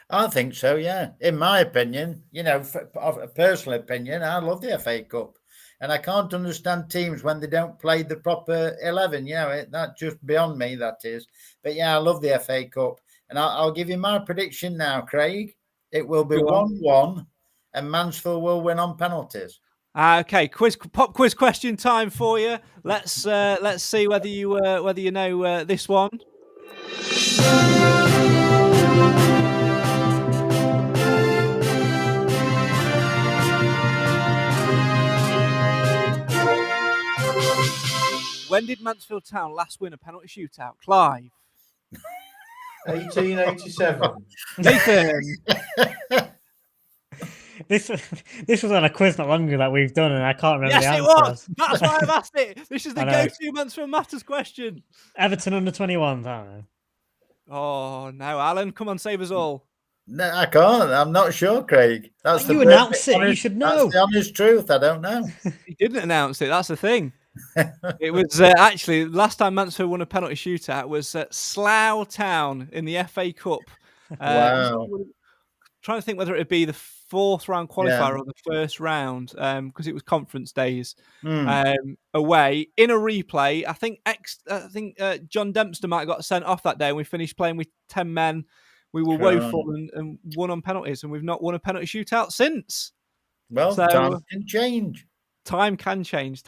I think so, yeah. In my opinion, of a personal opinion, I love the FA Cup. And I can't understand teams when they don't play the proper 11. That's just beyond me, that is. But yeah, I love the FA Cup. And I'll give you my prediction now, Craig. It will be 1-1 and Mansfield will win on penalties. Okay, pop quiz question time for you. Let's see whether you know this one. When did Mansfield Town last win a penalty shootout? Clive. 1887. Nathan. This was on a quiz not long ago that we've done, and I can't remember the answer. Yes, it was. That's why I've asked it. This is the go-to Mansfield Matters question. Everton under 21. I don't know. Oh no, Alan, come on, save us all. No, I can't. I'm not sure, Craig. That's you announced it. You should know. That's the honest truth. I don't know. He didn't announce it. That's the thing. It was actually last time Mansfield won a penalty shootout was at Slough Town in the FA Cup. Wow. Trying to think whether it would be the fourth round qualifier or the first round, because it was conference days away in a replay. I think John Dempster might have got sent off that day, and we finished playing with 10 men. We were woeful and won on penalties, and we've not won a penalty shootout since. Well, time can change. Time can change.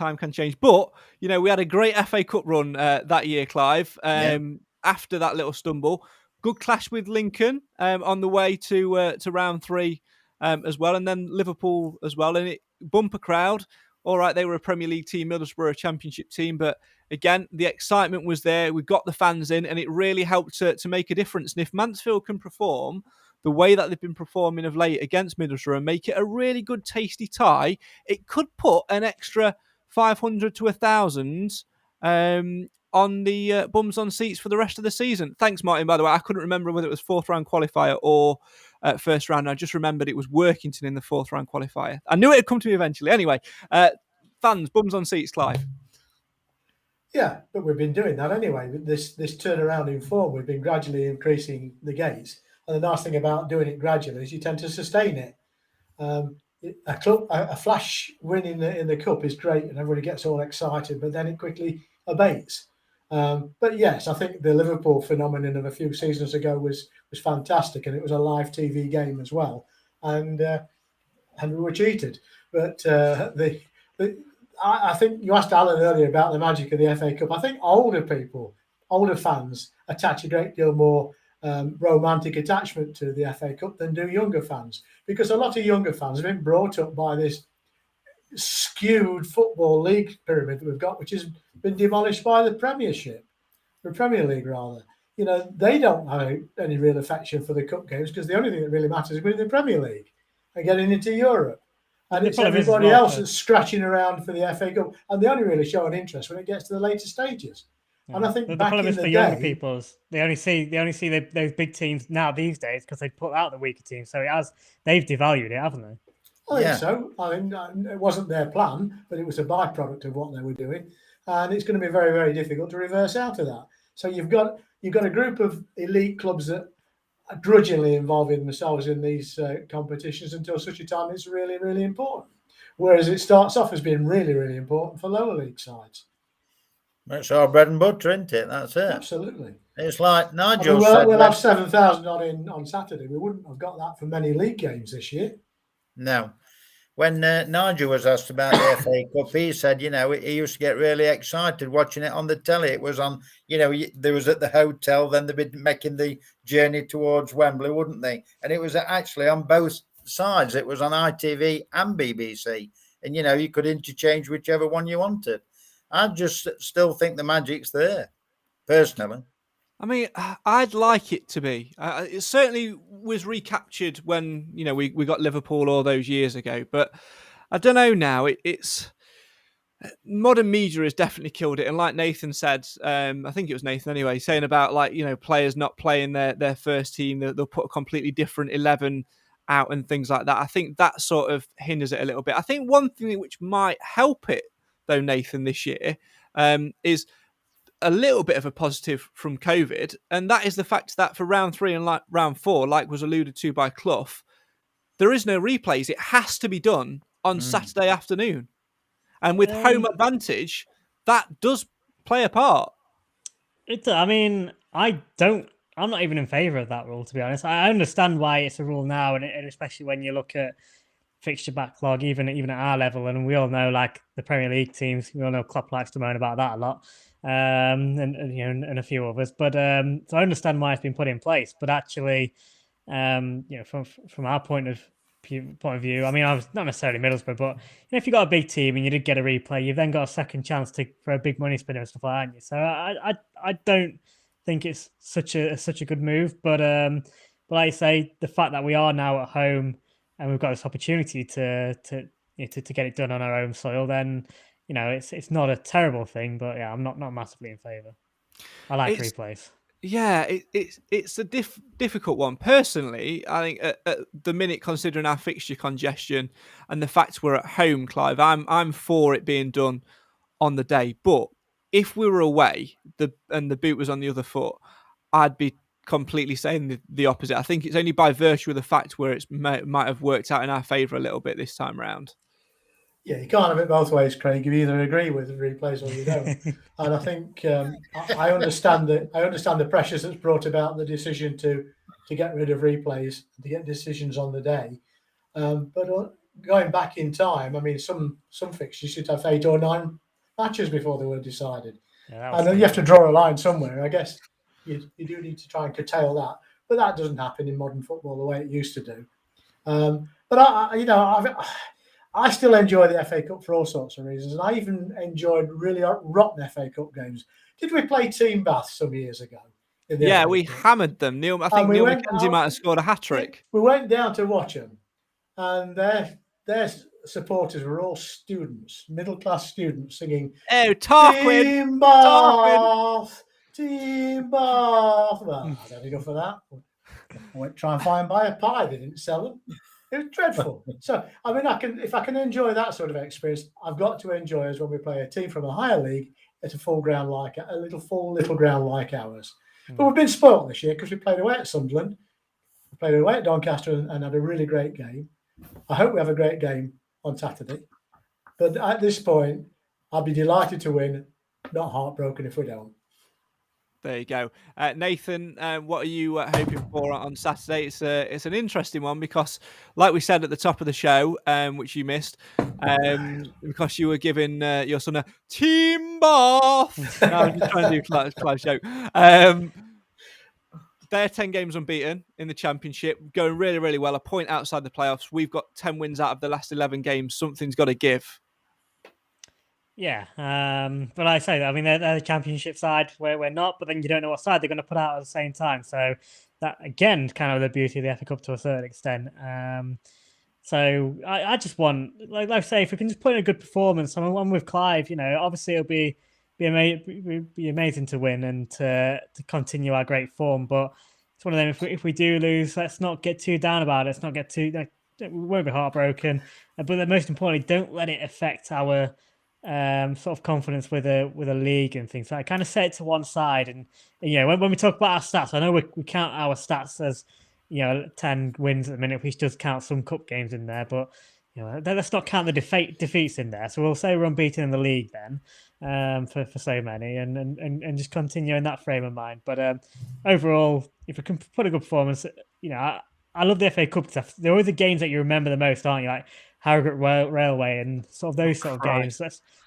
But, we had a great FA Cup run that year, Clive, after that little stumble. Good clash with Lincoln on the way to round 3 as well. And then Liverpool as well. And bumper crowd. All right, they were a Premier League team, Middlesbrough a Championship team. But again, the excitement was there. We got the fans in and it really helped to make a difference. And if Mansfield can perform the way that they've been performing of late against Middlesbrough and make it a really good, tasty tie, it could put an extra 500 to 1,000 on the bums on seats for the rest of the season. Thanks, Martin, by the way. I couldn't remember whether it was fourth round qualifier or first round. I just remembered it was Workington in the fourth round qualifier. I knew it would come to me eventually. Anyway, fans, bums on seats, Clive. Yeah, but we've been doing that anyway. This turnaround in form, we've been gradually increasing the gates. And the nice thing about doing it gradually is you tend to sustain it. A flash win in the cup is great and everybody gets all excited, but then it quickly abates. But yes, I think the Liverpool phenomenon of a few seasons ago was fantastic, and it was a live TV game as well, and we were cheated. But I think you asked Alan earlier about the magic of the FA Cup. I think older fans attach a great deal more romantic attachment to the FA Cup than do younger fans, because a lot of younger fans have been brought up by this skewed football league pyramid that we've got, which has been demolished by the Premiership, the Premier League rather. They don't have any real affection for the cup games because the only thing that really matters is winning the Premier League and getting into Europe. And it's everybody else that's scratching around for the FA Cup, and they only really show an interest when it gets to the later stages. And I think the back problem in is the for younger day, people, they only see those big teams now these days because they put out the weaker teams. So they've devalued it, haven't they? I think Yeah. so. I mean, it wasn't their plan, but it was a byproduct of what they were doing, and it's going to be very, very difficult to reverse out of that. So you've got a group of elite clubs that are grudgingly involving themselves in these competitions until such a time it's really, really important. Whereas it starts off as being really, really important for lower league sides. That's our bread and butter, isn't it? That's it. Absolutely. It's like I Nigel mean, said. we'll have 7,000 on Saturday. We wouldn't have got that for many league games this year. No. When Nigel was asked about the FA Cup, he said, he used to get really excited watching it on the telly. It was on, there was at the hotel, then they'd be making the journey towards Wembley, wouldn't they? And it was actually on both sides. It was on ITV and BBC. And, you could interchange whichever one you wanted. I just still think the magic's there, personally. I mean, I'd like it to be. It certainly was recaptured when we got Liverpool all those years ago. But I don't know now. It's modern media has definitely killed it. And like Nathan said, I think it was Nathan anyway, saying about players not playing their first team, they'll put a completely different 11 out and things like that. I think that sort of hinders it a little bit. I think one thing which might help it though, Nathan, this year is a little bit of a positive from COVID, and that is the fact that for round 3 and round 4, like was alluded to by Clough, there is no replays. It has to be done on Saturday afternoon. And with home advantage, that does play a part. I'm not even in favour of that rule, to be honest. I understand why it's a rule now, and especially when you look at fixture backlog, even at our level, and we all know, like the Premier League teams, we all know Klopp likes to moan about that a lot. And a few others, but so I understand why it's been put in place. But actually, from our point of view, I mean, I was not necessarily Middlesbrough, but if you got a big team and you did get a replay, you've then got a second chance for a big money spinner and stuff like that, haven't you? So I don't think it's such a good move, but like I say, the fact that we are now at home and we've got this opportunity to get it done on our own soil, then. It's not a terrible thing, but yeah, I'm not massively in favour. I like replays. Yeah, it's a difficult one. Personally, I think at the minute, considering our fixture congestion and the fact we're at home, Clive, I'm for it being done on the day. But if we were away, and the boot was on the other foot, I'd be completely saying the opposite. I think it's only by virtue of the fact where it might have worked out in our favour a little bit this time round. Yeah, you can't have it both ways, Craig. You either agree with the replays or you don't. And I think I understand the pressures that's brought about the decision to get rid of replays, to get decisions on the day. But going back in time, I mean, some fixtures should have 8 or 9 matches before they were decided. Yeah, and then you have to draw a line somewhere. I guess you do need to try and curtail that, but that doesn't happen in modern football the way it used to do. But I still enjoy the FA Cup for all sorts of reasons, and I even enjoyed really rotten FA Cup games. Did we play Team Bath some years ago? Yeah, we hammered them. Neil McKenzie might have sscored a hat-trick. We went down to watch them, and their supporters were all students, middle-class students, singing, "Oh, Tarquin! Team Bath! Team Bath!" Well, I had enough of that. I went to try and buy a pie. They didn't sell them. It was dreadful. So, I mean, if I can enjoy that sort of experience, I've got to enjoy as when we play a team from a higher league at a full ground like little ground like ours. But we've been spoilt this year because we played away at Sunderland, we played away at Doncaster and had a really great game. I hope we have a great game on Saturday. But at this point, I'll be delighted to win, not heartbroken if we don't. There you go. Nathan, what are you hoping for on Saturday? It's an interesting one because, like we said at the top of the show, which you missed, because you were giving your son a Team Bath. No, I was just trying to do Clive's joke. They're 10 games unbeaten in the Championship, going really, really well, a point outside the playoffs. We've got 10 wins out of the last 11 games. Something's got to give. Yeah, but I say that, I mean, they're the Championship side where we're not, but then you don't know what side they're going to put out at the same time. So that, again, kind of the beauty of the FA Cup to a certain extent. So I just want, like I say, if we can just put in a good performance, I'm with Clive, obviously it'll be be amazing to win and to continue our great form. But it's one of them. If we do lose, let's not get too down about it. Let's not get too. We won't be heartbroken. But then most importantly, don't let it affect our sort of confidence with a league and things. So I kind of set it to one side, and when we talk about our stats, I know we count our stats as 10 wins at the minute, which does count some cup games in there, but let's not count the defeats in there. So we'll say we're unbeaten in the league then, for so many, and just continue in that frame of mind. But overall, if we can put a good performance, I love the FA Cup stuff. They're always the games that you remember the most, aren't you? Like Harrogate Railway and sort of those sort of games.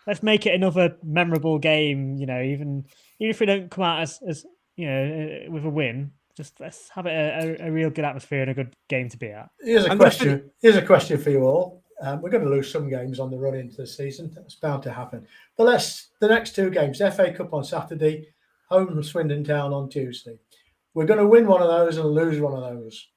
Let's make it another memorable game. Even if we don't come out as with a win, just let's have it a real good atmosphere and a good game to be at. Here's a question for you all. We're going to lose some games on the run into the season. That's bound to happen. But the next two games, FA Cup on Saturday, home from Swindon Town on Tuesday. We're going to win one of those and lose one of those.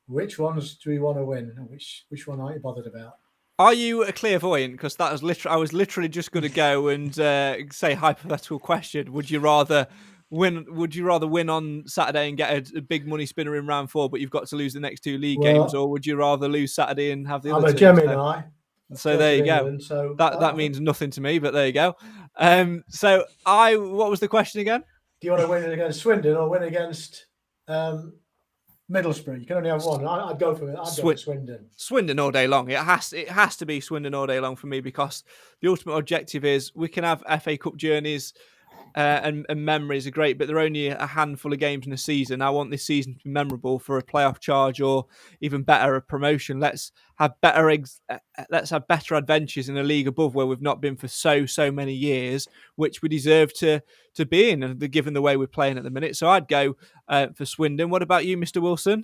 Which ones do we want to win, and which one aren't you bothered about? Are you a clairvoyant? Because that was I was literally just going to go and say hypothetical question. Would you rather win on Saturday and get a big money spinner in round 4, but you've got to lose the next 2 league games, or would you rather lose Saturday and have the other? I'm a Gemini. So there you go. England, so that means nothing to me, but there you go. What was the question again? Do you want to win against Swindon or win against Middlesbrough? You can only have one. I'd go for it. I'd go for Swindon. Swindon all day long. It has to be Swindon all day long for me, because the ultimate objective is we can have FA Cup journeys and memories are great, but there are only a handful of games in a season. I want this season to be memorable for a playoff charge, or even better, a promotion. Let's have better adventures in a league above where we've not been for so many years, which we deserve to be in, given the way we're playing at the minute. So I'd go for Swindon. What about you, Mr. Wilson?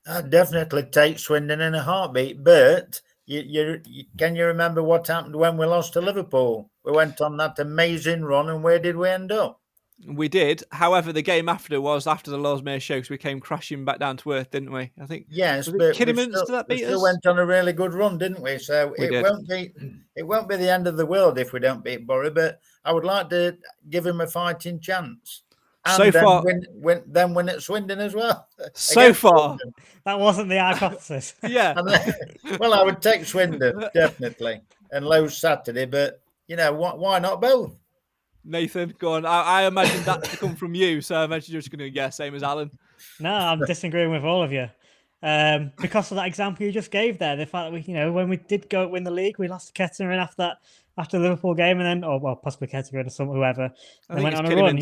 I'd definitely take Swindon in a heartbeat, but can you remember what happened when we lost to Liverpool? We went on that amazing run, and where did we end up? We did. However, the game after was after the Lawsmere show, so we came crashing back down to earth, didn't we? I think. Yes, but we still went on a really good run, didn't we? So it won't be the end of the world if we don't beat Borough, but I would like to give him a fighting chance. And so far, win at Swindon as well. So far, Swindon. That wasn't the hypothesis. Yeah. Well, I would take Swindon definitely and lose Saturday, but why not both? Nathan, go on. I imagine that to come from you, so I imagine you're just going to same as Alan. No, I'm disagreeing with all of you. Because of that example you just gave there, the fact that we, when we did go win the league, we lost to Kettering after the Liverpool game, and then, possibly Kettering or whoever, and went on a run.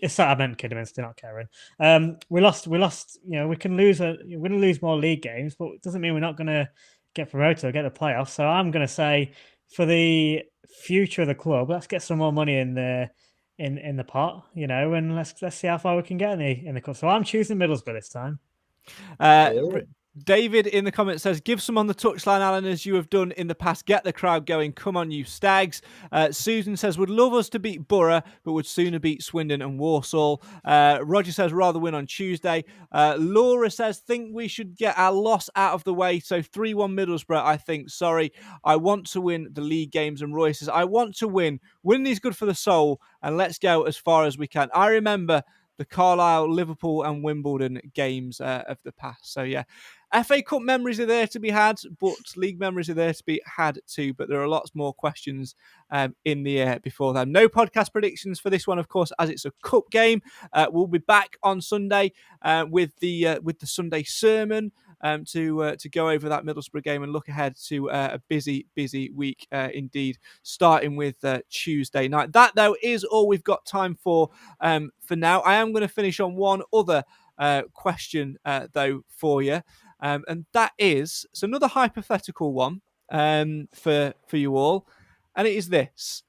Sorry, I meant Kidderminster, not Kettering. We lost. We can lose. We're going to lose more league games, but it doesn't mean we're not going to get promoted or get the playoffs. So I'm going to say, for the future of the club, let's get some more money in the pot, and let's see how far we can get in the cup. So I'm choosing Middlesbrough this time. David in the comments says, give some on the touchline, Alan, as you have done in the past. Get the crowd going. Come on, you Stags. Susan says, would love us to beat Borough, but would sooner beat Swindon and Walsall. Roger says, rather win on Tuesday. Laura says, think we should get our loss out of the way. So 3-1 Middlesbrough, I think. Sorry, I want to win the league games. And Roy says, I want to win. Winning is good for the soul, and let's go as far as we can. I remember the Carlisle, Liverpool and Wimbledon games of the past. So yeah, FA Cup memories are there to be had, but league memories are there to be had too. But there are lots more questions in the air before then. No podcast predictions for this one, of course, as it's a cup game. We'll be back on Sunday with the Sunday sermon to go over that Middlesbrough game and look ahead to a busy week indeed, starting with Tuesday night. That, though, is all we've got time for now. I am going to finish on one other question, though, for you. And that is, it's another hypothetical one for you all. And it is this.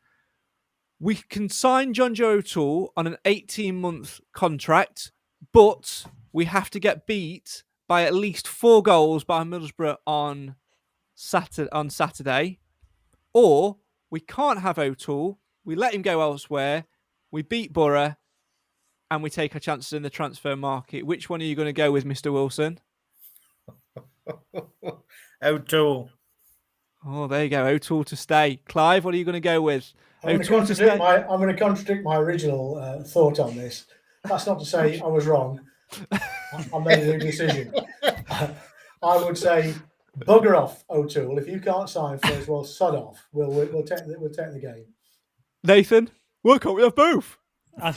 We can sign John Joe O'Toole on an 18-month contract, but we have to get beat by at least 4 goals by Middlesbrough on Saturday. Or we can't have O'Toole, we let him go elsewhere, we beat Borough, and we take our chances in the transfer market. Which one are you going to go with, Mr. Wilson? O'Toole. Oh, there you go. O'Toole to stay. Clive, what are you going to go with? I'm going to contradict my original thought on this. That's not to say I was wrong. I made a new decision. I would say bugger off, O'Toole. If you can't sign for us, well, sod off. We'll take the game. Nathan, why can't we have both? I'm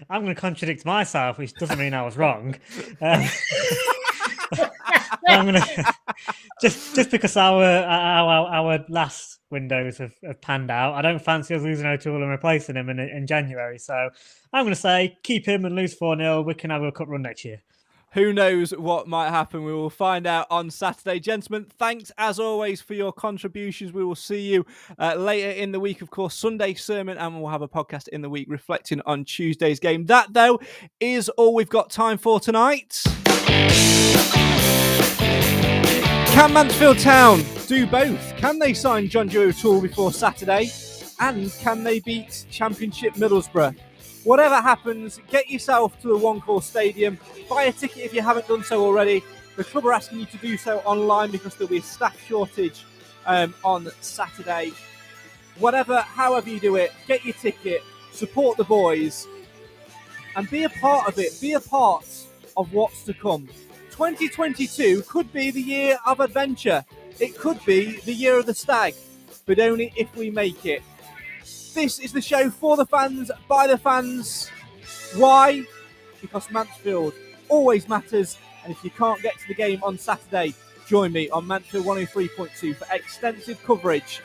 going to contradict myself, which doesn't mean I was wrong. I'm going to just because our last windows have panned out. I don't fancy us losing O'Toole and replacing him in January. So I'm going to say keep him and lose 4-0. We can have a cup run next year. Who knows what might happen? We will find out on Saturday. Gentlemen, thanks as always for your contributions. We will see you later in the week, of course, Sunday sermon, and we'll have a podcast in the week reflecting on Tuesday's game. That, though, is all we've got time for tonight. Can Mansfield Town do both? Can they sign John Joe O'Toole before Saturday? And can they beat Championship Middlesbrough? Whatever happens, get yourself to the One Call Stadium. Buy a ticket if you haven't done so already. The club are asking you to do so online because there'll be a staff shortage on Saturday. However you do it, get your ticket, support the boys, and be a part of it. Be a part of what's to come. 2022 could be the year of adventure. It could be the year of the stag, but only if we make it. This is the show for the fans, by the fans. Why? Because Mansfield always matters, and if you can't get to the game on Saturday, join me on Mansfield 103.2 for extensive coverage.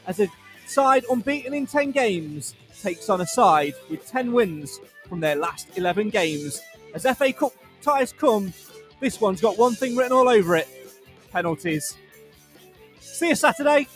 As a side unbeaten in 10 games takes on a side with 10 wins from their last 11 games. As FA Cup ties come, this one's got one thing written all over it: penalties. See you Saturday.